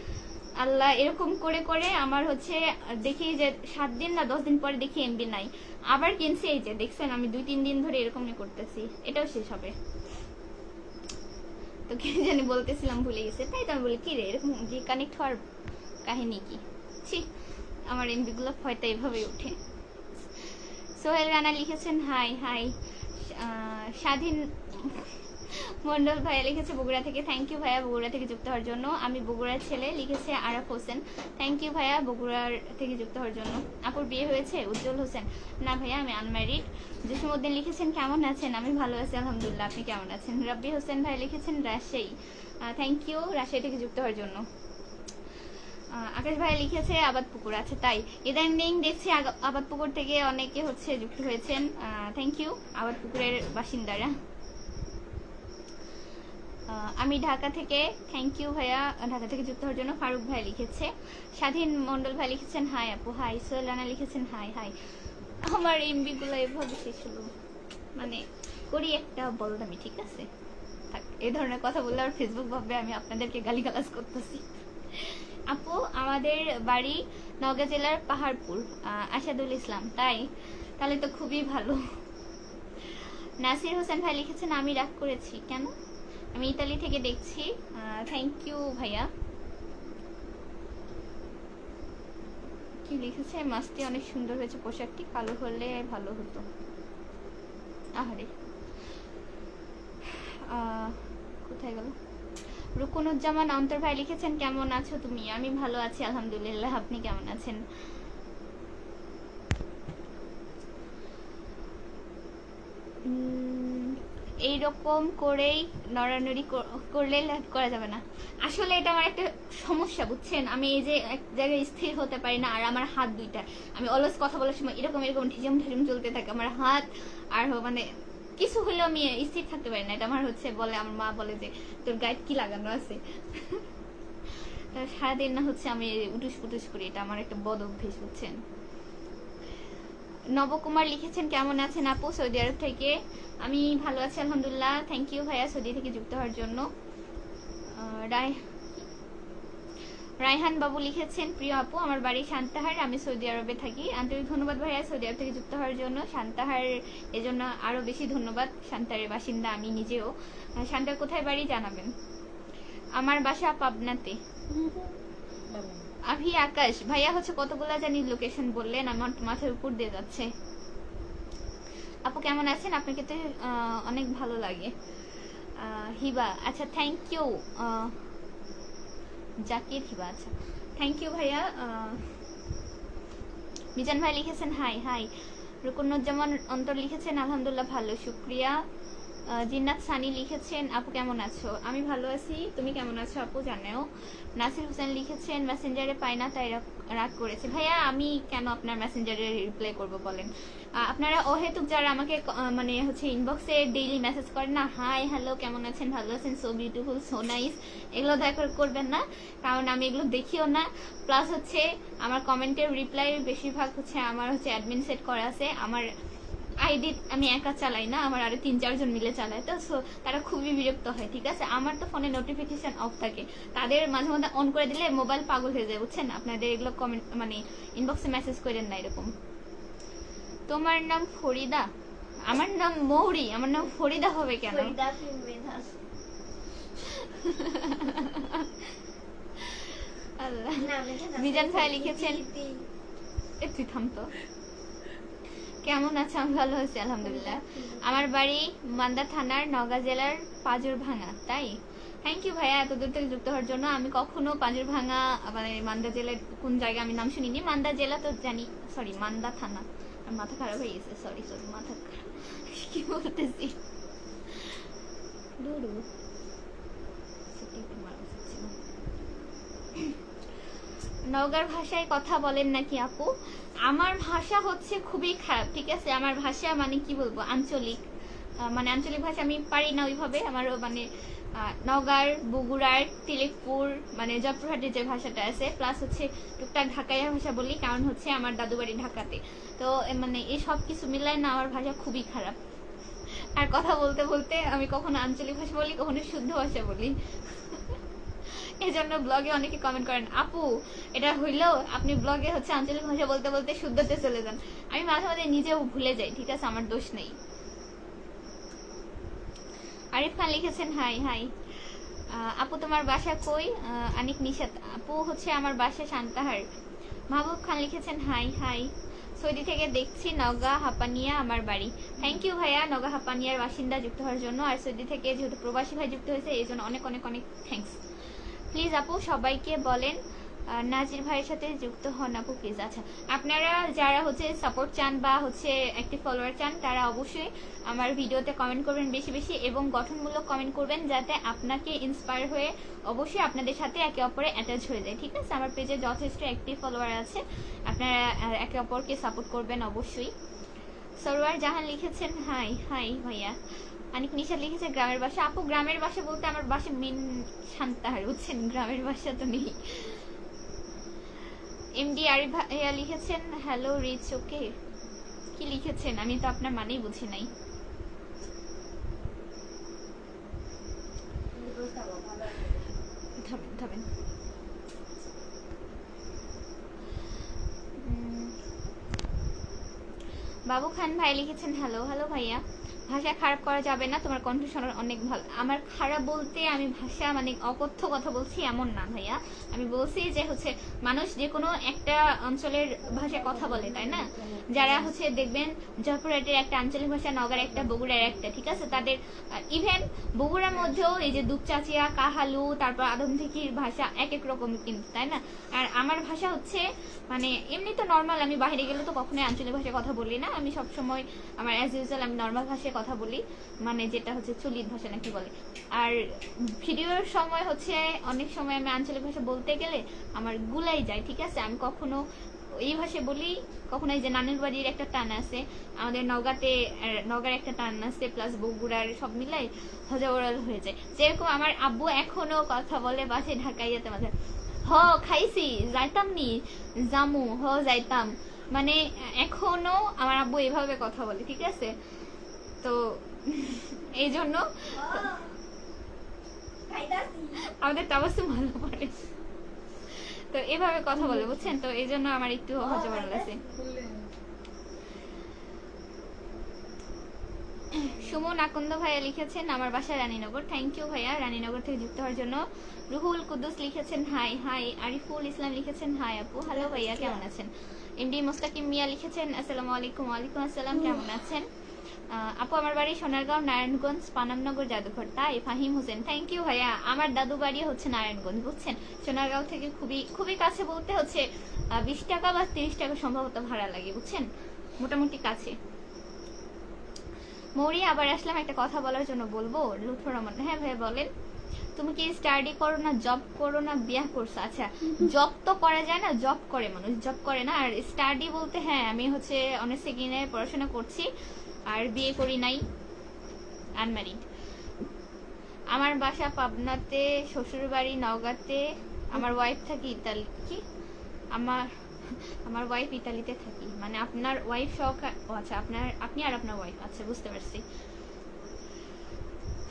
আল্লাহ, এরকম করে করে আমার হচ্ছে দেখি যে 7 দিন না 10 দিন পরে দেখি এমবি নাই, আবার কিনছি। এই যে দেখছেন আমি 2-3 দিন ধরে এরকমই করতেছি, এটাও শেষ হবে। তো কি জানি বলতেছিলাম, ভুলে গেছে। তাই তো আমি বলি কি রে, এরকম কানেক্ট হওয়ার কাহিনী কি? ছি, আমার এমবি গুলো হয়তো এইভাবেই উঠে। সোহেল রানা লিখেছেন হাই হাই। স্বাধীন মন্ডল ভাইয়া লিখেছে বগুড়া থেকে, থ্যাংক ইউ ভাইয়া বগুড়া থেকে যুক্ত হওয়ার জন্য। আমি বগুড়ার ছেলে লিখেছে আরাফ হোসেন, থ্যাংক ইউ ভাইয়া বগুড়ার থেকে যুক্ত হওয়ার জন্য। আপুর বিয়ে হয়েছে? উজ্জ্বল হোসেন, না ভাইয়া আমি আনম্যারিড। জসিমউদ্দিন লিখেছেন কেমন আছেন? আমি ভালো আছি আলহামদুলিল্লাহ, আপনি কেমন আছেন? রব্বি হোসেন ভাই লিখেছেন রাজশাহী, থ্যাংক ইউ রাজশাহী থেকে যুক্ত হওয়ার জন্য। আকাশ ভাই লিখেছে আবাদপুকুর, আছে তাই ইদানিং দেখছি আবাদপুকুর থেকে অনেকে হচ্ছে যুক্ত হয়েছেন, থ্যাংক ইউ আবাদপুকুরের বাসিন্দারা। আমি ঢাকা থেকে, থ্যাংক ইউ ভাইয়া ঢাকা থেকে যুক্ত হওয়ার জন্য। ফারুক ভাই লিখেছে। স্বাধীন মন্ডল ভাই লিখেছেন হাই আপু হাই। সোহেল রানা লিখেছেন হাই হাই। আমার এমবি গুলো এভাবে শেষ হলো, মানে করি একটা বলদামি, ঠিক আছে থাক। এই ধরনের কথা বললে আর ফেসবুক ভাবে আমি আপনাদেরকে গালিগালাজ করতেছি। আপু আমাদের বাড়ি নওগাঁ জেলার পাহাড়পুর। আশাদুল ইসলাম, তাই তাহলে তো খুবই ভালো। নাসির হোসেন ভাই লিখেছেন আমি রাগ করেছি কেন? আমি ইতালি থেকে দেখছি, থ্যাংক ইউ ভাইয়া। কি লিখেছে? মাস্তি অনেক সুন্দর হয়েছে পোশাকটি, কালো হলে ভালো হতো। আহারে, কোথায় গেল? রুকুনুজ্জামান অন্তর ভাই লিখেছেন কেমন আছো তুমি? আমি ভালো আছি আলহামদুলিল্লাহ, আপনি কেমন আছেন? এইরকম করেই নড়ানড়ি করলে লাইভ করা যাবে না। আসলে এটা আমার একটা সমস্যা বুঝছেন, আমি এই যে এক জায়গায় স্থির হতে পারি না, আর আমার হাত দুইটা, আমি অলস কথা বলার সময় এরকম এরকম ঢিজম ঢিজম চলতে থাকে আমার হাত, আর মানে কিছু হলেও আমি স্থির থাকতে পারি না। এটা আমার হচ্ছে বলে, আমার মা বলে যে তোর গায়ে কি লাগানো আছে। সারাদিন না হচ্ছে আমি উটুস পুটুস করি, এটা আমার একটা বদ অভ্যেস বুঝছেন। নবকুমার লিখেছেন কেমন আছেন আপু? সৌদি আরব থেকে। আমি ভালো আছি আলহামদুলিল্লাহ, থ্যাংক ইউ ভাইয়া সৌদি থেকে যুক্ত হওয়ার জন্য। রায়হান বাবু লিখেছেন প্রিয় আপু আমার বাড়ি সান্তাহার, আমি সৌদি আরবে থাকি। আন্তরিক ধন্যবাদ ভাইয়া সৌদি আরব থেকে যুক্ত হওয়ার জন্য। সান্তাহার এজন্য আরো বেশি ধন্যবাদ, সান্তাহারের বাসিন্দা আমি নিজেও। সান্তাহার কোথায় বাড়ি জানাবেন? আমার বাসা পাবনাতে। আভি আকাশ ভাইয়া হচ্ছে কতগুলা জানি লোকেশন বললেন, আমার মাথার উপর দিয়ে যাচ্ছে। আপু কেমন আছেন? আপনাকে তো অনেক ভালো লাগে। হিবা, আচ্ছা থ্যাংক ইউ। জাকির হিবা, আচ্ছা থ্যাংক ইউ ভাইয়া। মিজান ভাই লিখেছেন হাই হাই। রুকনুজ্জামান অন্তর লিখেছেন আলহামদুলিল্লাহ ভালো, শুক্রিয়া। জিন্নাত সানি লিখেছেন আপু কেমন আছো? আমি ভালো আছি, তুমি কেমন আছো আপু জানাও। নাসির হোসেন লিখেছেন মেসেঞ্জারে পাই না তাই রাগ করেছে। ভাইয়া আমি কেন আপনার মেসেঞ্জারে রিপ্লাই করব বলেন? আপনারা অহেতুক যারা আমাকে মানে হচ্ছে ইনবক্সে ডেইলি মেসেজ করেন না, হাই হ্যালো কেমন আছেন, ভালো আছেন, সো বিউটিফুল, সো নাইস, এগুলো দয়া করে করবেন না, কারণ আমি এগুলো দেখিও না। প্লাস হচ্ছে আমার কমেন্টের রিপ্লাই বেশিরভাগ হচ্ছে আমার হচ্ছে অ্যাডমিন সেট করা আছে। আমার আইডি আমি একা চালাই না, আমার আরো 3-4 জন মিলে চালায়, তো সো তারা খুবই বিরক্ত হয়। ঠিক আছে, আমার তো ফোনে নোটিফিকেশন অফ থাকে, তাদের মাঝে মধ্যে অন করে দিলে মোবাইল পাগল হয়ে যায়, বুঝছেন? আপনাদের এগুলো কমেন্ট মানে ইনবক্সে মেসেজ করেন না এরকম। তোমার নাম ফরিদা? আমার নাম মৌরি, আমার নাম ফরিদা হবে কেন? ফরিদা ফিমেধা। আল্লাহ। না মেধা না। মিজান ভাই লিখেছেন, তুই থাম তো। কেমন আছো? আমি ভালো আছি আলহামদুলিল্লাহ। আমার বাড়ি মান্দা থানার নওগাঁ জেলার পাজরভাঙা। তাই থ্যাংক ইউ ভাইয়া এত দূর থেকে যুক্ত হওয়ার জন্য। আমি কখনো পাজরভাঙা মানে মান্দা জেলার কোন জায়গা আমি নাম শুনিনি। মান্দা জেলা তো জানি, সরি মান্দা থানা। আর মাথা খারাপ হয়ে গেছে, সরি সরি মাথা খারাপ, কি বলতেছি দুরু। নওগাঁর ভাষায় কথা বলেন নাকি আপু? আমার ভাষা হচ্ছে খুবই খারাপ, ঠিক আছে? আমার ভাষা মানে কি বলবো, আঞ্চলিক, মানে আঞ্চলিক ভাষা আমি পারি না ওইভাবে। আমারও মানে নওগাঁর, বগুড়ার, তিলেকপুর মানে জয়পুরহাটের যে ভাষাটা আছে, প্লাস হচ্ছে টুকটাক ঢাকাইয়া ভাষা বলি, কারণ হচ্ছে আমার দাদু বাড়ি ঢাকাতে। তো মানে এই সব কিছু মিলায় না আমার ভাষা খুবই খারাপ। আর কথা বলতে বলতে আমি কখনো আঞ্চলিক ভাষা বলি, কখনো শুদ্ধ ভাষা বলি। এই জন্য ব্লগে অনেকে কমেন্ট করেন, আপু এটা হইলেও আপনি ব্লগে হচ্ছে আঞ্চলিক ভাষা বলতে বলতে শুদ্ধতে চলে যান। আমি মাঝে মাঝে নিজেও ভুলে যাই, ঠিক আছে, আমার দোষ নেই। আরিফ খান লিখেছেন হাই হাই। আপু তোমার বাসা কই? আনিক নিশাত আপু হচ্ছে আমার বাসা সান্তাহার। মাহবুব খান লিখেছেন হাই হাই। সৌদি থেকে দেখছি, নওগাঁ হাপানিয়া আমার বাড়ি। থ্যাংক ইউ ভাইয়া নওগাঁ হাপানিয়ার বাসিন্দা যুক্ত হওয়ার জন্য। আর সৌদি থেকে যেহেতু প্রবাসী ভাই যুক্ত হয়েছে এই জন্য অনেক অনেক অনেক থ্যাংকস। প্লিজ আপু সবাইকে বলেন নাজির ভাইয়ের সাথে যুক্ত হন আপু প্লিজ। আচ্ছা, আপনারা যারা হচ্ছে সাপোর্ট চান বা হচ্ছে অ্যাক্টিভ ফলোয়ার চান, তারা অবশ্যই আমার ভিডিওতে কমেন্ট করবেন বেশি বেশি, এবং গঠনমূলক কমেন্ট করবেন, যাতে আপনাকে ইন্সপায়ার হয়ে অবশ্যই আপনাদের সাথে একে অপরে অ্যাটাচ হয়ে যায়। ঠিক আছে, আমার পেজে যথেষ্ট অ্যাক্টিভ ফলোয়ার আছে, আপনারা একে অপরকে সাপোর্ট করবেন অবশ্যই। সরোয়ার জাহান লিখেছেন হাই হাই ভাইয়া। অনেক নিশা লিখেছে গ্রামের বাসা। আপু গ্রামের বাসা বলতে আমার বাসা মেন সান্তাহার, বুঝছেন, গ্রামের বাসা তো নেই। এমডি আরিফ ভাইয়া লিখেছেন হ্যালো রিচ ওকে। কি লিখেছেন আমি তো আপনার মানেই বুঝি নাই। থামেন থামেন। বাবু খান ভাই লিখেছেন হ্যালো হ্যালো ভাইয়া। ভাষা খারাপ করা যাবে না, তোমার কণ্ঠ শোনার অনেক ভালো। আমার খারাপ বলতে আমি ভাষা মানে অকথ্য কথা বলছি এমন না ভাইয়া, আমি বলছি যে হচ্ছে মানুষ যে কোনো একটা অঞ্চলের ভাষায় কথা বলে, তাই না? যারা হচ্ছে দেখবেন জয়পুরহাটের একটা আঞ্চলিক ভাষা, নওগাঁর একটা, বগুড়ার একটা, ঠিক আছে? তাদের ইভেন বগুড়ার মধ্যেও এই যে দুপচাচিয়া, কাহালু, তারপর আদমদিঘির ভাষা এক এক রকম কিন্তু, তাই না? আর আমার ভাষা হচ্ছে মানে এমনি তো নর্মাল, আমি বাইরে গেলে তো কখনোই আঞ্চলিক ভাষায় কথা বলি না, আমি সবসময় আমার অ্যাজ ইউজুয়াল আমি নর্মাল ভাষায় কথা বলি, মানে যেটা হচ্ছে চলিত ভাষা নাকি বলে। আর ভিডিওর সময় হচ্ছে অনেক সময় আমি আঞ্চলিক ভাষা বলতে গেলে আমার গুলাই যায়, ঠিক আছে? আমি কখনো এই ভাষায় বলি, কখনো এই যে নানুর বাড়ির একটা টান আছে, আমাদের নওগাঁতে নওগাঁর একটা টান আছে, প্লাস বগুড়ার, সব মিলাই হজাওরাল হয়ে যায়। যেরকম আমার আব্বু এখনো কথা বলে বাসায় ঢাকাইয়াতে মাঝে, হ খাইছি, যাইতাম নি, জামু, হ যাইতাম, মানে এখনো আমার আব্বু এভাবে কথা বলে, ঠিক আছে? তো এই জন্য আমাদের তাবাসসুম ভালো পড়ে, তো এভাবে কথা বলে, বুঝছেন? তো এই জন্য আমার একটু হজবরল আছে। সুমন আকন্দ ভাইয়া লিখেছেন আমার বাসা রানীনগর। থ্যাংক ইউ ভাইয়া রানীনগর থেকে যুক্ত হওয়ার জন্য। রুহুল কুদ্দুস লিখেছেন হাই হাই। আরিফুল ইসলাম লিখেছেন হাই আপু। হ্যালো ভাইয়া কেমন আছেন? এমডি মোস্তাকিম মিয়া লিখেছেন আসসালামু আলাইকুম। ওয়ালাইকুম আসসালাম, কেমন আছেন? আপু আমার বাড়ি সোনারগাঁও নারায়ণগঞ্জ পানামনগর জাদুঘর, তাই? ফাহিম হোসেন, থ্যাংক ইউ ভাইয়া। আমার দাদু বাড়ি হচ্ছে নারায়ণগঞ্জ, বুঝছেন? সোনারগাঁও থেকে খুবই খুবই কাছে, বলতে হচ্ছে 20 টাকা বা 30 টাকা সম্ভবত ভাড়া লাগে, বুঝছেন? মোটামুটি কাছে। মৌরি আবার আসলাম একটা কথা বলার জন্য, বলবো? লুৎফর রহমান, হ্যাঁ ভাইয়া বলেন। তুমি কি স্টাডি করো না, জব করো না, বিয়ে করছো? আচ্ছা, জব তো করা যায় না, জব করে মানুষ, জব করে না। আর স্টাডি বলতে হ্যাঁ, আমি হচ্ছে অনেক সেকেন্ডে পড়াশোনা করছি, আর বিয়ে করি নাই, আনম্যারিড। আমার বাসা পাবনাতে, শ্বশুর বাড়ি নওগাঁতে, আমার ওয়াইফ থাকি ইতালি। কি? আমার আমার ওয়াইফ ইতালিতে থাকি, মানে আপনার ওয়াইফ সহ? আচ্ছা, আপনি আর আপনার ওয়াইফ, আচ্ছা বুঝতে পারছি।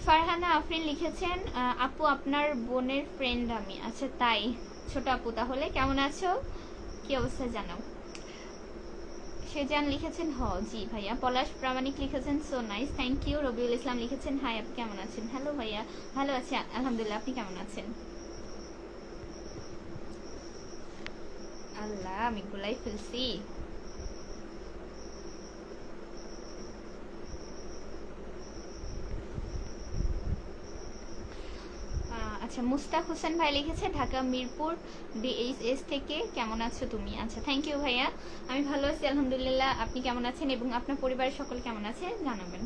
ফারহানা আফরিন লিখেছেন, আপু আপনার বোনের ফ্রেন্ড আমি। আচ্ছা তাই, ছোট আপু তাহলে কেমন আছো, কি অবস্থা জানাও। সেজান লিখেছেন হ জি ভাইয়া। পলাশ প্রামাণিক লিখেছেন so nice, thank you. Rabiul Islam লিখেছেন হাই আপু কেমন আছেন। হ্যালো ভাইয়া, ভালো আছি আলহামদুলিল্লাহ, আপনি কেমন আছেন? আল্লাহ, আমি গুলাই ফেলছি। আচ্ছা, মুস্তাক হোসেন ভাই লিখেছে ঢাকা মিরপুর DHS থেকে, কেমন আছো তুমি? আচ্ছা, থ্যাংক ইউ ভাইয়া, আমি ভালো আছি আলহামদুলিল্লাহ, আপনি কেমন আছেন এবং আপনার পরিবারের সকল কেমন আছে জানাবেন।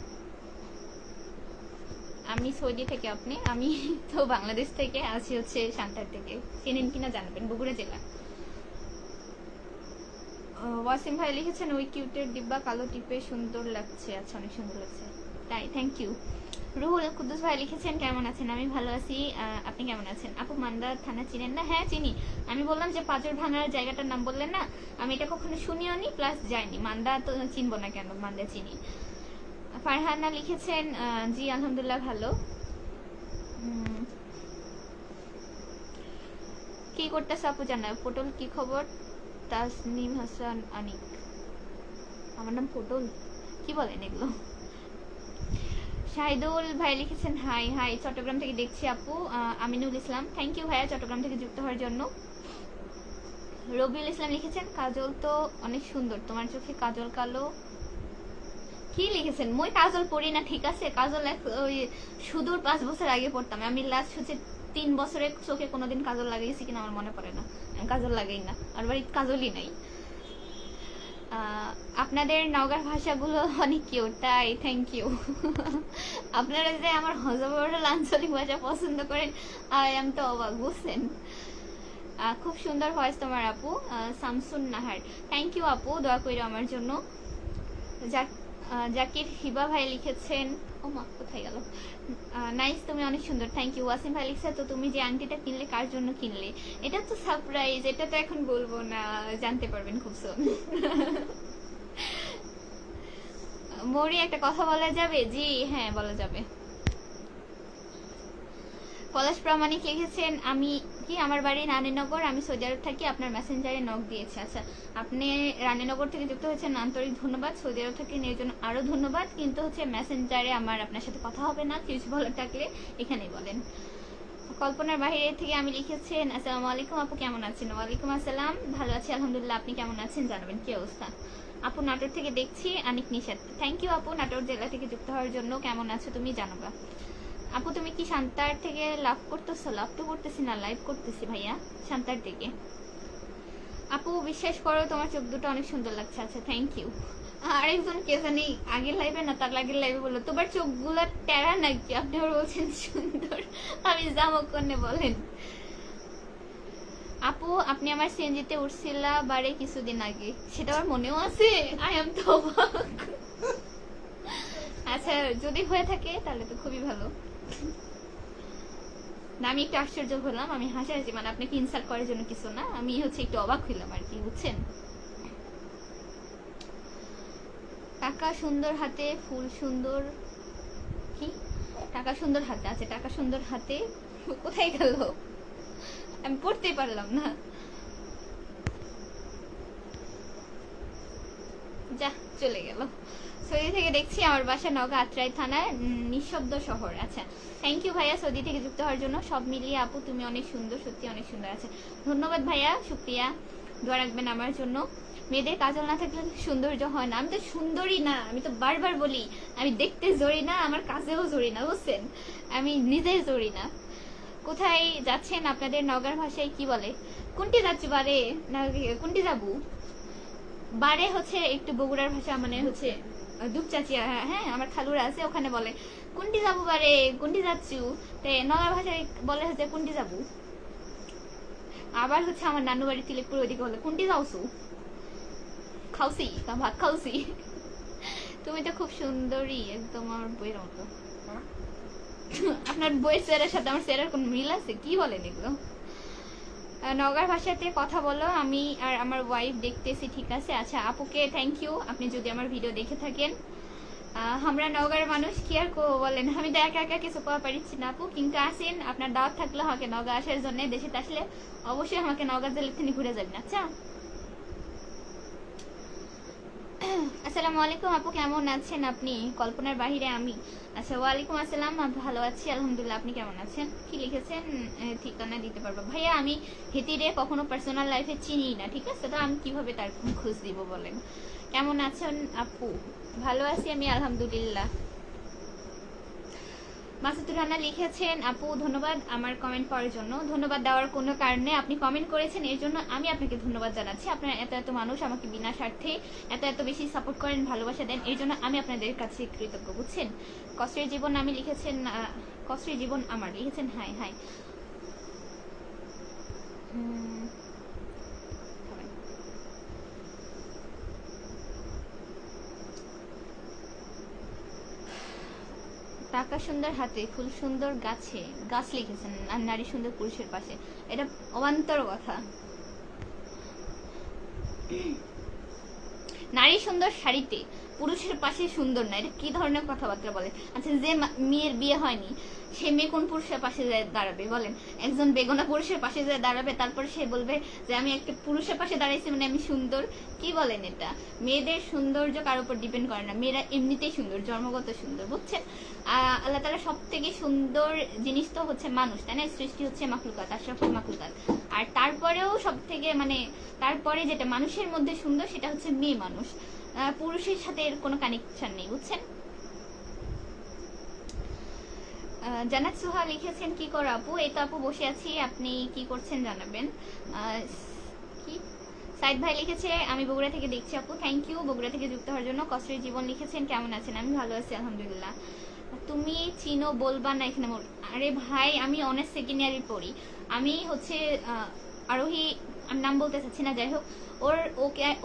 আমি সৌদি থেকে, আপনি? আমি তো বাংলাদেশ থেকে আছি, হচ্ছে সান্তার থেকে, চেনেন কিনা জানাবেন, বগুড়া জেলা। ওয়াসিম ভাই লিখেছেন ওই কিউটের ডিব্বা কালো টিপে সুন্দর লাগছে। আচ্ছা, অনেক সুন্দর লাগছে, তাই? Thank you. রুহুল কুদ্দুস ভাই লিখেছেন কেমন আছেন, আমি ভালো আছি, আপনি কেমন আছেন? আপু মান্দা থানা চিনেন না? হ্যাঁ চিনি, আমি বললাম যে পাঁচর ভাঙার জায়গাটার নাম বললেন না, আমি এটা কখনো শুনিও নি, প্লাস যাইনি। মান্দা তো চিনবো না কেন, মান্দা চিনি। ফারহানা লিখেছেন জি আলহামদুলিল্লাহ ভালো। কি করতেছে আপু জানায়। পটল কি খবর? তাসনিম হাসান আনিক, আমার নাম পটল, কি বলেন এগুলো? শাহিদুল ভাই লিখেছেন হাই হাই, চট্টগ্রাম থেকে দেখছি আপু। আমিনুল ইসলাম, থ্যাংক ইউ ভাইয়া চট্টগ্রাম থেকে যুক্ত হওয়ার জন্য। রবিউল ইসলাম লিখেছেন কাজল তো অনেক সুন্দর, তোমার চোখে কাজল কালো। কি লিখেছেন? মই কাজল পরি না, ঠিক আছে? কাজল ওই সুদূর 5 বছর আগে পড়তাম, আমি লাস্ট হচ্ছে 3 বছরের চোখে কোনোদিন কাজল লাগাইছি কিনা আমার মনে পড়ে না, আমি কাজল লাগাই না, আর বাড়ি কাজলই নাই। আপনাদের নওগাঁর ভাষাগুলো অনেক কিউট, তাই? Thank you. আপনারা যে আমার হজবরল আঞ্চলিক ভাষা পছন্দ করেন, আই এম তো অবাক, বুঝছেন? খুব সুন্দর ভয়েস তোমার আপু। শামসুন নাহার, থ্যাংক ইউ আপু, দোয়া কইরো আমার জন্য। জাকির হিবা ভাই লিখেছেন, ও মা কোথায় গেল, নাইস তুমি অনেক সুন্দর, থ্যাংক ইউ। ওয়াসিম ভাই লিখছে তো তুমি যে আংটিটা কিনলে কার জন্য কিনলে? এটা তো সারপ্রাইজ, এটা তো এখন বলবো না, জানতে পারবেন খুব সুন। মৌরি একটা কথা বলা যাবে? জি হ্যাঁ বলা যাবে। পলাশ প্রামাণিক লিখেছেন আমি আমার বাড়ি রানীনগর, আমি সৌদি আরব থাকি, আপনার মেসেঞ্জারে নক দিয়েছে। আচ্ছা, আপনি রানীনগর থেকে যুক্ত হয়েছেন, আন্তরিক ধন্যবাদ। সৌদি আরব থেকে এর জন্য আরো ধন্যবাদ, কিন্তু হচ্ছে মেসেঞ্জারে আমার আপনার সাথে কথা হবে না, কিছু বলার থাকলে এখানেই বলেন। কল্পনার বাইরে থেকে আমি লিখেছেন আসসালামু আলাইকুম আপু কেমন আছেন? ওয়ালাইকুম আসসালাম, ভালো আছি আলহামদুলিল্লাহ, আপনি কেমন আছেন জানাবেন, কি অবস্থা? আপু নাটোর থেকে দেখছি, আনিক নিশাত, থ্যাংক ইউ আপু নাটোর জেলা থেকে যুক্ত হওয়ার জন্য, কেমন আছো তুমি জানাবা। আপু তুমি কি শান্তার থেকে লাভ করতেছো? লাভ তো করতেছি না, লাইভ করতেছি ভাইয়া শান্তার থেকে। আপু বিশ্বাস করো তোমার চোখ দুটো অনেক সুন্দর লাগছে। আচ্ছা থ্যাংক ইউ। আরেকজন কে জানি আগের লাইভে না তার আগের লাইভে বললো তোমার চোখগুলো টেরা নাকি, আপনি আবার বলছেন সুন্দর, আমি যাবো কোনে বলেন। আপু আপনি আমার সিএনজিতে উঠছিলা বারে কিছুদিন আগে, সেটা আমার মনেও আছে, আই এম তো অবাক। আচ্ছা যদি হয়ে থাকে তাহলে তো খুবই ভালো। না আমি একটু আশ্চর্য হলাম, আমি হাসাহাসি, মানে আপনাকে ইনসাল্ট করার জন্য কিছু না, আমি হচ্ছে একটু অবাক হইলাম আর কি, বুঝছেন? টাকা সুন্দর হাতে ফুল সুন্দর, কি টাকা সুন্দর হাতে? আচ্ছা টাকা সুন্দর হাতে কোথায় গেল, আমি পড়তে পারলাম না, যা চলে গেল। সৌদি থেকে দেখছি, আমার বাসা নওগাঁ আত্রাই থানার নিঃশব্দ শহর। আচ্ছা থ্যাংক ইউ ভাইয়া সৌদি থেকে যুক্ত হওয়ার জন্য। সব মিলিয়ে আপু তুমি অনেক সুন্দর, সত্যি অনেক সুন্দর আছে, ধন্যবাদ ভাইয়া, শুক্রিয়া, দোয়া রাখবেন আমার জন্য। মেয়েদের কাজল না থাকলে সৌন্দর্য হয় না। আমি তো সুন্দরী না, আমি তো বারবার বলি আমি দেখতে জড়ি না, আমার কাজেও জড়ি না, বুঝছেন? আমি নিজেই জড়ি না। কোথায় যাচ্ছেন আপনাদের নগর ভাষায় কি বলে? কোনটি যাচ্ছি বারে না কোনটি যাবো? বারে হচ্ছে একটু বগুড়ার ভাষা, মানে হচ্ছে দুপচাচিয়া, হ্যাঁ আমার খালুরা আছে ওখানে বলে কোনটি যাবো বারে, কোনটি যাচ্ছু। তে নগর ভাষায় বলে হচ্ছে কোনটি যাবো। আবার হচ্ছে আমার নানু বাড়ি তিলেকপুর ওইদিকে বলে কোনটি যাওছু, খাওসি ভাত খাওসি। তুমি তো খুব সুন্দরী, একদম আমার বইয়ের মতো। আপনার বইয়ের চেহারার সাথে আমার চেহারার কোন মিল আছে? কি বলেন এগুলো? নগার ভাষাতে কথা বলো, আমি আর আমার ওয়াইফ দেখতেছি। ঠিক আছে, আচ্ছা আপুকে থ্যাংক ইউ, আপনি যদি আমার ভিডিও দেখে থাকেন। আমরা নগার মানুষ কি আর বলেন, আমি তো একা একা কিছু করা পারিছি না আপু, কিন্তু আসেন আপনার দাওয়াত থাকলে আমাকে নগা আসার জন্য, দেশে আসলে অবশ্যই আমাকে নগা জেলের থেকে ঘুরে যাবেন। আচ্ছা আসসালামু আলাইকুম আপু, কেমন আছেন আপনি? কল্পনার বাহিরে আমি। আচ্ছা ওয়ালাইকুম আসসালাম, ভালো আছি আলহামদুলিল্লাহ, আপনি কেমন আছেন? কি লিখেছেন? ঠিকানা দিতে পারবো ভাইয়া? আমি হেতিরে কখনো পার্সোনাল লাইফে চিনি না, ঠিক আছে, তো আমি কিভাবে তার খোঁজ দিব বলেন? কেমন আছেন আপু? ভালো আছি আমি আলহামদুলিল্লাহ। মাসুদুর রানা লিখেছেন আপু ধন্যবাদ আমার কমেন্ট পড়ার জন্য। ধন্যবাদ দেওয়ার কোনো কারণে, আপনি কমেন্ট করেছেন এর জন্য আমি আপনাকে ধন্যবাদ জানাচ্ছি। আপনারা এত এত মানুষ আমাকে বিনা স্বার্থে এত এত বেশি সাপোর্ট করেন, ভালোবাসা দেন, এর জন্য আমি আপনাদের কাছে কৃতজ্ঞ, বুঝছেন? কষ্টের জীবন আমি লিখেছেন, কষ্টের জীবন আমার লিখেছেন। হাই হাই, টাকা সুন্দর হাতে, ফুল সুন্দর গাছে, গাছ লিখেছেন, আর নারী সুন্দর পুরুষের পাশে। এটা অবান্তর কথা। নারী সুন্দর শাড়িতে, পুরুষের পাশে সুন্দর না, এটা কি ধরনের কথাবার্তা বলে? আচ্ছা যে মেয়ের বিয়ে হয়নি সে মেয়ে কোন পুরুষের পাশে যায় দাঁড়াবে বলেন? একজন বেগনা পুরুষের পাশে যায় দাঁড়াবে, তারপর সে বলবে যে আমি একটা পুরুষের পাশে দাঁড়াইছি মানে আমি সুন্দর? কি বলেন এটা? মেয়েদের সৌন্দর্য কার উপর ডিপেন্ড করে না, মেয়েরা এমনিতেই সুন্দর, জন্মগত সুন্দর, বুঝছেন? আল্লাহ তাআলা সব থেকে সুন্দর জিনিস তো হচ্ছে মানুষ, তাই না? সৃষ্টি হচ্ছে মাখলুকাত, আশরাফুল মাখলুকাত। আর তারপরেও সব থেকে মানে তারপরে যেটা মানুষের মধ্যে সুন্দর সেটা হচ্ছে মেয়ে মানুষ, পুরুষের সাথে এর কোনো কানেকশন নেই, বুঝছেন? জানাত সুহা লিখেছেন কি করো আপু? এই তো আপু বসে আছি, আপনি কি করছেন জানাবেন। কি সাইদ ভাই লিখেছে আমি বগুড়া থেকে দেখছি আপু, থ্যাংক ইউ বগুড়া থেকে যুক্ত হওয়ার জন্য। কষ্টের জীবন লিখেছেন কেমন আছেন? আমি ভালো আছি আলহামদুলিল্লাহ। তুমি চিনো বলবা না এখানে? আরে ভাই আমি অনার্স সেকেন্ড ইয়ারে পড়ি, আমি হচ্ছে আরোহী, আমি নাম বলতে চাচ্ছি না, যাই হোক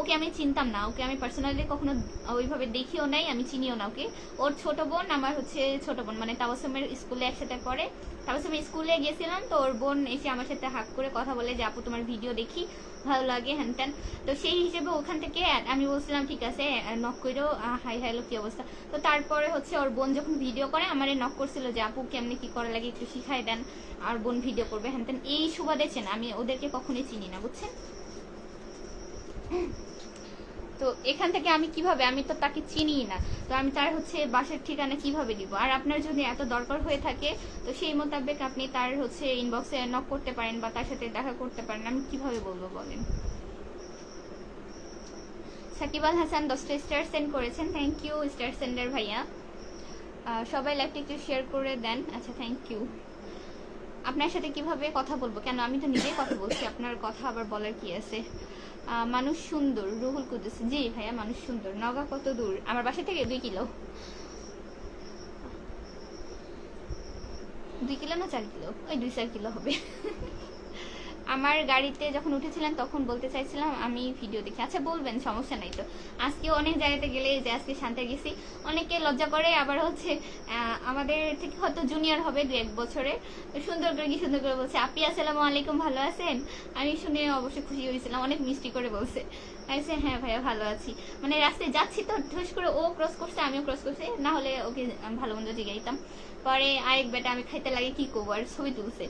ওকে আমি চিনতাম না, ওকে আমি পার্সোনালি কখনো ওইভাবে দেখিও নাই, আমি চিনিও না ওকে। ওর ছোট বোন আমার হচ্ছে ছোট বোন, মানে তাবাসসুমের স্কুলে একসাথে পড়ে। তাবাসসুমের স্কুলে গেছিলাম তো ওর বোন এসে আমার সাথে হাক করে কথা বলে যে আপু তোমার ভিডিও দেখি, ভালো লাগে হ্যান ত্যান। তো সেই হিসেবে ওখান থেকে আমি বলছিলাম ঠিক আছে নক করেও হাই হ্যালো কি অবস্থা। তো তারপরে হচ্ছে ওর বোন যখন ভিডিও করে আমারে নক করছিল যে আপু কেমনি কি করা লাগে একটু শিখাই দেন, আর বোন ভিডিও করবে হ্যান ত্যান। এই সুবাদে চেন, আমি ওদেরকে কখনোই চিনি না, বুঝছেন? তো এখান থেকে আমি কিভাবে, আমি তো তাকে চিনি না, তো আমি তার হচ্ছে বাসার ঠিকানা কিভাবে দিব? আর আপনার যদি এত দরকার হয়ে থাকে তো সেই মোতাবেক আপনি তার হচ্ছে ইনবক্সে নক করতে পারেন বা তার সাথে দেখা করতে পারেন, আমি কিভাবে বলবো বলেন? সাকিব আল হাসান 10টা স্টার সেন্ড করেছেন, থ্যাংক ইউ স্টার সেন্ডার ভাইয়া। সবাই লাইভটা একটু শেয়ার করে দেন। আচ্ছা থ্যাংক ইউ। আপনার সাথে কিভাবে কথা বলবো? কেন আমি তো নিজেই কথা বলছি, আপনার কথা আবার বলার কি আছে? মানুষ সুন্দর, রুহুল কুদ্দুস, জি ভাইয়া মানুষ সুন্দর। নগা কত দূর? আমার বাসা থেকে 2 কিলো। 2 কিলো না 4 কিলো, ওই 2-4 কিলো হবে। আমার গাড়িতে যখন উঠেছিলেন তখন বলতে চাইছিলাম আমি ভিডিও দেখি। আচ্ছা বলবেন, সমস্যা নাই তো। আজকে অনেক জায়গাতে গেলে যে আজকে শান্তি গেছি, অনেকে লজ্জা করে, আবার হচ্ছে আমাদের থেকে হয়তো জুনিয়র হবে 2-1 বছরে, সুন্দর করে কি সুন্দর করে বলছে আপি আসসালামু আলাইকুম ভালো আছেন। আমি শুনে অবশ্যই খুশি হয়েছিলাম, অনেক মিষ্টি করে বলছে। আচ্ছা হ্যাঁ ভাইয়া ভালো আছি, মানে রাস্তায় যাচ্ছি তো ঠোস করে ও ক্রস করছে আমিও ক্রস করছি, না হলে ওকে ভালো মন্দ জিজ্ঞাইতাম। পরে আরেক বেটা আমি খাইতে লাগে কি করবো, আর ছবি তুলছে।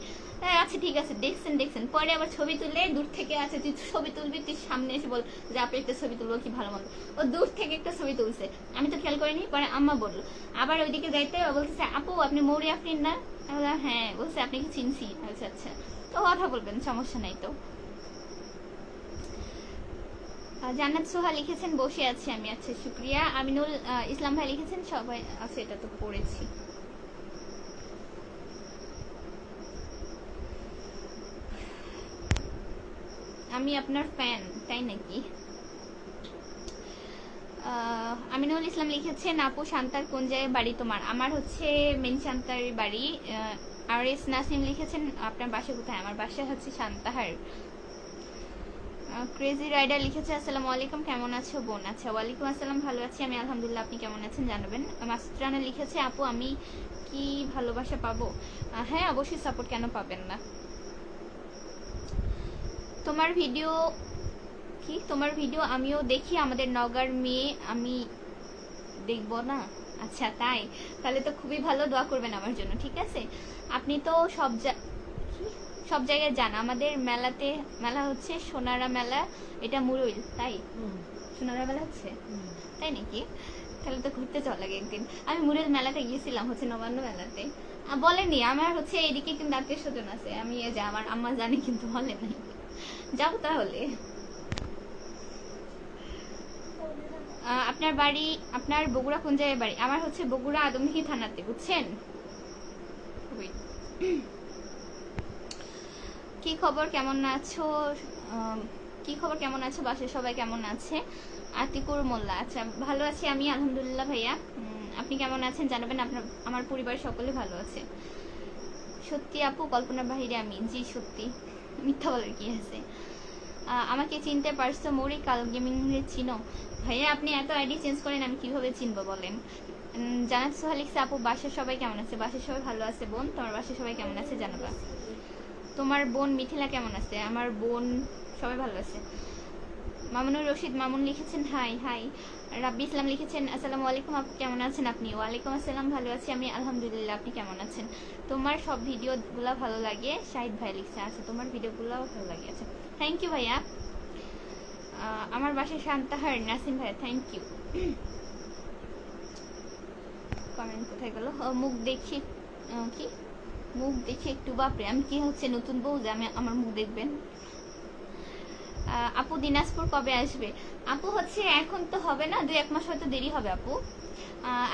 আচ্ছা ঠিক আছে দেখছেন, পরে আবার ছবি তুলে দূর থেকে, আচ্ছা তুই ছবি তুলবি, তুই সামনে এসে বল যে আপনি একটা ছবি তুলবো কি ভালো মন্দ। ও দূর থেকে একটা ছবি তুলছে, আমি তো খেয়াল করিনি, পরে আম্মা বললো। আবার ওইদিকে যাইতে বলতেছে আপু আপনি মৌরি আফরিন না? হ্যাঁ। বলছে আপনি কি চিনছি? আচ্ছা তো কথা বলবেন, সমস্যা নাই তো। জান্নাত সোহা লিখেছেন বসে আছি আমি, আচ্ছা শুক্রিয়া। আমিনুল ইসলাম ভাই লিখেছেন সবাই আছে, এটা তো পড়েছি। আমি আপনার ফ্যান, তাই নাকি? আমিনুল ইসলাম লিখেছেন আপু শান্তার কোন জায়গায় বাড়ি তোমার? আমার হচ্ছে মেন শান্তার বাড়ি। আর এস নাসিম লিখেছেন আপনার বাসা কোথায়? আমার বাসা হচ্ছে শান্তাহার। ক্রেজি রাইডার লিখেছে আসসালামু আলাইকুম, কেমন আছো বোন? আচ্ছা ওয়ালাইকুম আসসালাম, ভালো আছি আমি আলহামদুলিল্লাহ, আপনি কেমন আছেন জানাবেন। মাসুদ রানা লিখেছে আপু আমি কি ভালোবাসা পাবো? হ্যাঁ অবশ্যই, সাপোর্ট কেন পাবেন না। তোমার ভিডিও তোমার ভিডিও আমিও দেখি, আমাদের নগার মেয়ে, আমি দেখবো না? আচ্ছা তাই, তাহলে তো খুবই ভালো, দোয়া করবেন আমার জন্য, ঠিক আছে? আপনি তো সব জায়গায় যান, আমাদের মেলা হচ্ছে সোনারা মেলা, এটা মুরুইল, তাই? সোনারা মেলা হচ্ছে, তাই নাকি? তাহলে তো ঘুরতে চল লাগে একদিন। আমি মুরুইল মেলাতে গিয়েছিলাম, হচ্ছে নবান্ন মেলাতে। বলেনি, আমার হচ্ছে এদিকে কিন্তু আত্মীয় স্বজন আছে, আমি আমার আম্মা জানি কিন্তু বলে নাই। যাবো তাহলে। আপনার বাড়ি, আপনার বগুড়া কোন জায়গায় বাড়ি? আমার হচ্ছে বগুড়া আদমদীঘি থানাতে, বুঝছেন? কি খবর, কেমন আছো? কি খবর, কেমন আছো? বাসায় সবাই কেমন আছে? আতিকুর মোল্লা, আচ্ছা ভালো আছি আমি আলহামদুলিল্লাহ ভাইয়া, আপনি কেমন আছেন জানাবেন। আমার পরিবারের সকলে ভালো আছে। সত্যি আপু কল্পনার বাহিরে আমি? জি সত্যি, মিথ্যা বলার কি আছে? আমাকে চিনতে পারছো মরি কাল গেমিং এর চিনো? ভাইয়া আপনি এত আইডি চেঞ্জ করেন, আমি কিভাবে চিনবো বলেন? জানাত সোহা লিখছে আপু বাসার সবাই কেমন আছে? বাসার সবাই ভালো আছে বোন, তোমার বাসার সবাই কেমন আছে জানাবা। তোমার বোন মিথিলা কেমন আছে? আমার বোন সবাই ভালো আছে। মামুনুর রশিদ মামুন লিখেছেন হাই হাই। রাব্বি ইসলাম লিখেছেন আসসালামু আলাইকুম আপু কেমন আছেন আপনি? ওয়ালাইকুম আসসালাম, ভালো আছি আমি আলহামদুলিল্লাহ, আপনি কেমন আছেন? তোমার সব ভিডিওগুলো ভালো লাগে, শাহিদ ভাই লিখছে। আচ্ছা তোমার ভিডিওগুলো ভালো লাগে, আচ্ছা থ্যাংক ইউ ভাইয়া। আমার বাসায় শান্তাহার, নাসিম ভাইয়া থ্যাংক ইউ। কমেন্ট কোথায় গেল? মুখ দেখি কি মুখ দেখে একটু বাপরে, আমি কি হচ্ছে নতুন বউ যে আমি আমার মুখ দেখবেন? আপু দিনাজপুর কবে আসবে? আপু হচ্ছে এখন তো হবে না, 2-1 মাস হয়তো দেরি হবে আপু।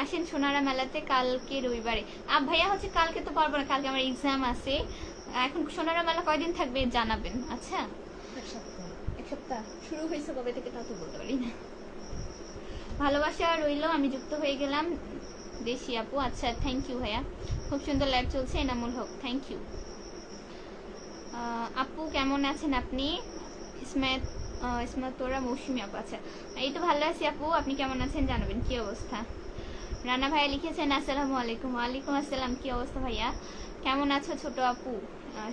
আসেন সোনারা মেলাতে কালকে রবিবারে। ভাইয়া হচ্ছে কালকে তো পারবো না, কালকে আমার এক্সাম আছে। এখন সোনারা মেলা কয়দিন থাকবে জানাবেন। আচ্ছা এক সপ্তাহ শুরু হয়েছে কবে থেকে তা তো বলতে পারি না। ভালোবাসা রইলো, আমি যুক্ত হয়ে গেলাম দেশি আপু। আচ্ছা থ্যাংক ইউ ভাইয়া, খুব সুন্দর লাইভ চলছে, এনামুল হক থ্যাংক ইউ। আপু কেমন আছেন আপনি? ইসমাতোরা মৌসুমি আপু, আচ্ছা এই তো ভালো আছি আপু, আপনি কেমন আছেন জানাবেন। কি অবস্থা? রানা ভাইয়া লিখেছেন আসসালামু আলাইকুম। ওয়ালাইকুম আসসালাম, কি অবস্থা ভাইয়া? কেমন আছো ছোট আপু?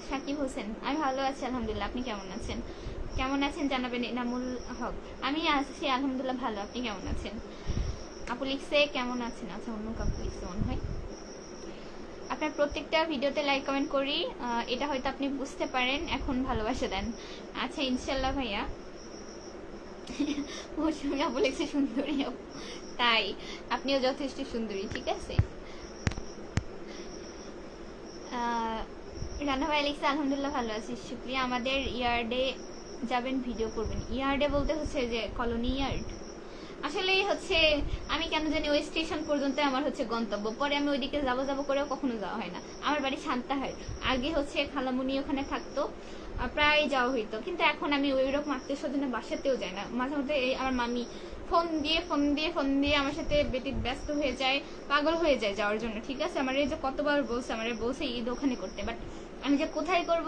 সাকিব হোসেন, আমি ভালো আছি আলহামদুলিল্লাহ, আপনি কেমন আছেন? কেমন আছেন জানাবেন। এনামুল হক, আমি আছি আলহামদুলিল্লাহ ভালো, আপনি কেমন আছেন? আপু লিখছে কেমন আছেন, আচ্ছা অন্য কাপু লিখছে মনে হয়। আপনার প্রত্যেকটা ভিডিওতে লাইক কমেন্ট করি, এটা হয়তো আপনি বুঝতে পারেন, এখন ভালোবাসা দেন। আচ্ছা ইনশাল্লাহ ভাইয়া। মৌসুমি আপু লিখছে সুন্দরী আপু, তাই আপনিও যথেষ্ট সুন্দরী, ঠিক আছে। রানা ভাই লিখছে আলহামদুলিল্লাহ ভালো আছি শুক্রিয়া। আমাদের ইয়ার্ডে যাবেন, ভিডিও করবেন? ইয়ার্ডে বলতে হচ্ছে যে কলোনি ইয়ার্ড। আসলে হচ্ছে আমি কেন জানি ওই স্টেশন পর্যন্ত আমার হচ্ছে গন্তব্য, পরে আমি ওইদিকে যাবো করেও কখনো যাওয়া হয় না। আমার বাড়ি শান্তাহার, আগে হচ্ছে খালামুনি ওখানে থাকতো, প্রায় যাওয়া হইতো, কিন্তু এখন আমি ওই রকম আত্মীয় স্বজনের বাসাতেও যাই না। মাঝে মধ্যে আমার মামি ফোন দিয়ে আমার সাথে বেটির ব্যস্ত হয়ে যায়, পাগল হয়ে যায় যাওয়ার জন্য, ঠিক আছে। আমার এই যে কতবার বলছে ঈদ ওখানে করতে, বাট আমি যে কোথায় করব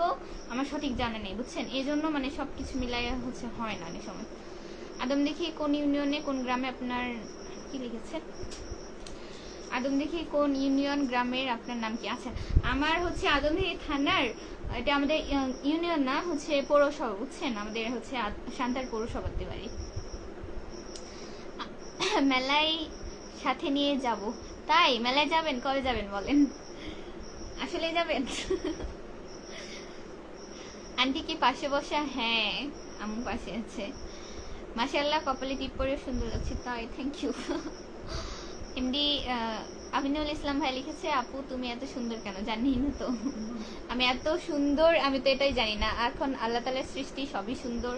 আমার সঠিক জানা নেই, বুঝছেন। এই জন্য মানে সবকিছু মিলাই হচ্ছে হয় না অনেক সময়। আদম দেখি কোন ইউনিয়নে কোন গ্রামে আপনার কি লিখেছেন? আদম দেখি কোন ইউনিয়ন গ্রামের আপনার নাম কি? আচ্ছা আমার হচ্ছে আদমদিঘি থানার, এটা আমাদের ইউনিয়ন না, হচ্ছে পৌরসভা, বুঝছেন। আমাদের হচ্ছে শান্তার পৌরসভাতে বাড়ি। মেলায় সাথে নিয়ে যাব, তাই মেলায় যাবেন? কবে যাবেন বলেন? আসলে যাবেন? আন্টি কি পাশে বসা? হ্যাঁ আম্মু পাশে আছে। মাশাআল্লাহ কপালে টিপ পরে সুন্দর লাগছে, তাই thank you. MD Aminul Islam ভাই লিখেছে আপু তুমি এত সুন্দর কেন? জানি না তো আমি এত সুন্দর, আমি তো এটাই জানি না। এখন আল্লাহ তাআলার সৃষ্টি সবই সুন্দর,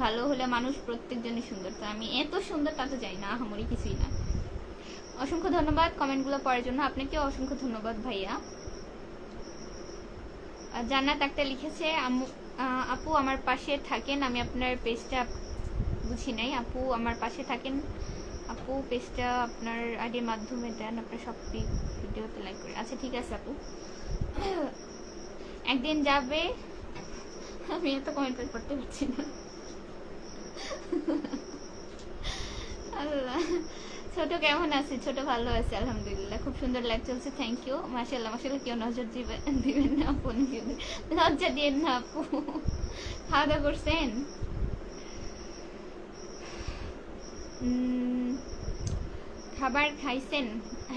ভালো হলে মানুষ প্রত্যেকজনই সুন্দর, তো আমি এত সুন্দর তা তো জানি না, আহামরি কিছুই না। অসংখ্য ধন্যবাদ কমেন্টগুলো পড়ার জন্য, আপনাকেও অসংখ্য ধন্যবাদ ভাইয়া। জান্নাত একটা লিখেছে, আপু আমার পাশে থাকেন, আমি আপনার পেজটা বুঝি নাই। আপু আমার পাশে থাকেন, আপু পেজটা আপনার আইডির মাধ্যমে দেন, আপনার সব ভিডিওতে লাইক করে। আচ্ছা ঠিক আছে আপু, একদিন যাবে। আমি এত কমেন্ট পড়তে পারছি না। আল্লাহ, ছোট কেমন আছে? ছোট ভালো আছে আলহামদুলিল্লাহ, খুব সুন্দর লাইভ চলছে, থ্যাংক ইউ। মাশাআল্লাহ মাশাআল্লাহ, কেউ নজর দিবেন না আপু, লজ্জা দিয়েন না আপু। খাওয়া দাওয়া করছেন? খাবার খাইছেন?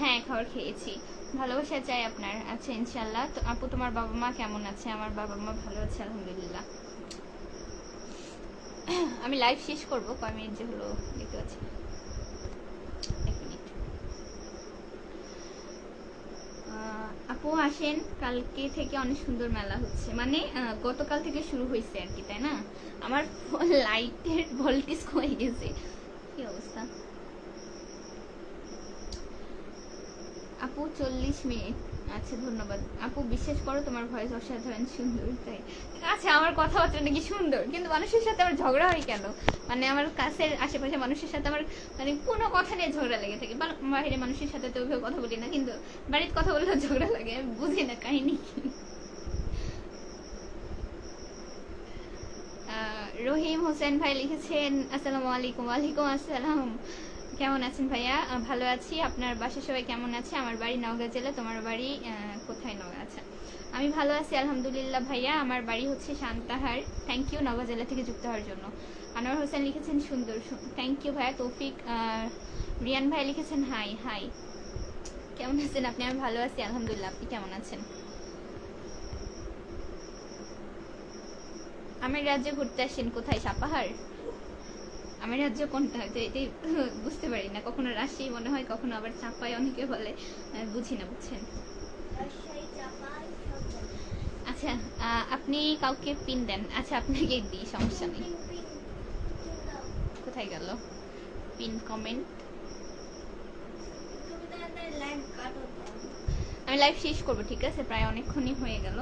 হ্যাঁ খাবার খেয়েছি। ভালোবাসা চাই আপনার। আচ্ছা ইনশাল্লাহ। তো আপু তোমার বাবা মা কেমন আছে? আমার বাবা মা ভালো আছে আলহামদুলিল্লাহ। আমি লাইভ শেষ করবো, কয় মিনিট যে হলো দেখতে পাচ্ছি। এক মিনিট। আপু আসেন, কালকে থেকে অনেক সুন্দর মেলা হচ্ছে, মানে গতকাল থেকে শুরু হয়েছে আর কি, তাই না? আমার লাইটের ভোল্টেজ কমে গেছে, কি অবস্থা। আপু 40 মিনিট, আচ্ছা ধন্যবাদ আপু। বিশ্বাস করো তোমার ভয়েস অসাধারণ সুন্দর, তাই? আচ্ছা আমার কথাবার্তা নাকি সুন্দর, কিন্তু মানুষের সাথে আমার ঝগড়া হয় কেন? মানে আমার কাছের আশেপাশে মানুষের সাথে আমার মানে কোনো কথা নিয়ে ঝগড়া লেগে থাকে। বাইরে মানুষের সাথে তো ওইভাবে কথা বলি না, কিন্তু বাড়ির কথা বললে ঝগড়া লাগে, আমি বুঝি না কাহিনী কি। রহিম হোসেন ভাই লিখেছেন, আসসালামু আলাইকুম। ওয়ালাইকুম আসসালাম, কেমন আছেন ভাইয়া? ভালো আছি, আপনার বাসার সবাই কেমন আছে? আমার বাড়ি নওগাঁ জেলা, তোমার বাড়ি কোথায়? নওগাঁ। আচ্ছা আমি ভালো আছি আলহামদুলিল্লাহ ভাইয়া, আমার বাড়ি হচ্ছে সান্তাহার। থ্যাংক ইউ নওগাঁ জেলা থেকে যুক্ত হওয়ার জন্য। আনোয়ার হোসেন লিখেছেন সুন্দর, থ্যাংক ইউ ভাইয়া। তৌফিক রিয়ান ভাই লিখেছেন হাই হাই, কেমন আছেন আপনি? আমি ভালো আছি আলহামদুলিল্লাহ, আপনি কেমন আছেন? আমার রাজ্যে ঘুরতে আসেন, কোথায়? সাপাহার? আমার রাজ্য কোনটা এটাই বুঝতে পারি না, কখনো রাজশাহী মনে হয়, কখনো আবার চাপাই অনেকে বলে, বুঝি না, বুঝছেন? আচ্ছা আপনি কাউকে পিন দেন? আচ্ছা আপনাকে দিই, সমস্যা নেই। কোথায় গেল পিন কমেন্ট? আমি লাইভ শেষ করবো, ঠিক আছে? প্রায় অনেকক্ষণই হয়ে গেল।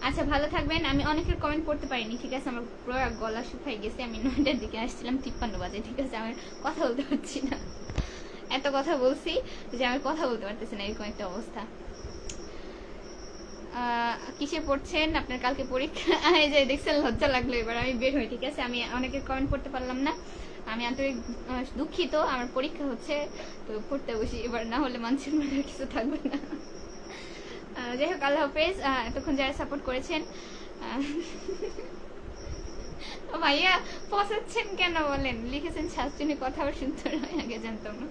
আচ্ছা ভালো থাকবেন। আমি অনেকের কমেন্ট পড়তে পারিনি, ঠিক আছে? আমার পুরো গলা শুকাই গেছে, আমি 9টার দিকে আসছিলাম, 53 বাজে, ঠিক আছে? আমি কথা বলতে পারছি না, এত কথা বলছি যে আমি কথা বলতে পারতেছি না, এরকম একটা অবস্থা। কিসে পড়ছেন? আপনার কালকে পরীক্ষা। এই যে দেখছেন, লজ্জা লাগলো, এবার আমি বের হই, ঠিক আছে? আমি অনেকের কমেন্ট পড়তে পারলাম না, আমি আন্তরিক দুঃখিত, আমার পরীক্ষা হচ্ছে, তো পড়তে বসি এবার, না হলে মানুষের মনে কিছু থাকবে না। যাই হোক, আল্লাহ হাফেজ। এতক্ষণ যারা সাপোর্ট করেছেন। ভাইয়া পচাচ্ছেন কেন বলেন? লিখেছেন শাস্ত্রীয় কথা আবার শুনতে হয়, আগে জানতাম না,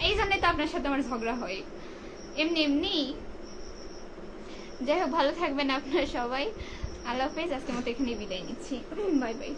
এই জন্যই তো আপনার সাথে আমার ঝগড়া হয়, এমনি এমনি। যাই হোক, ভালো থাকবেন আপনারা সবাই, আল্লাহ হাফেজ। আজকের মতো এখানেই বিদায় নিচ্ছি, বাই বাই।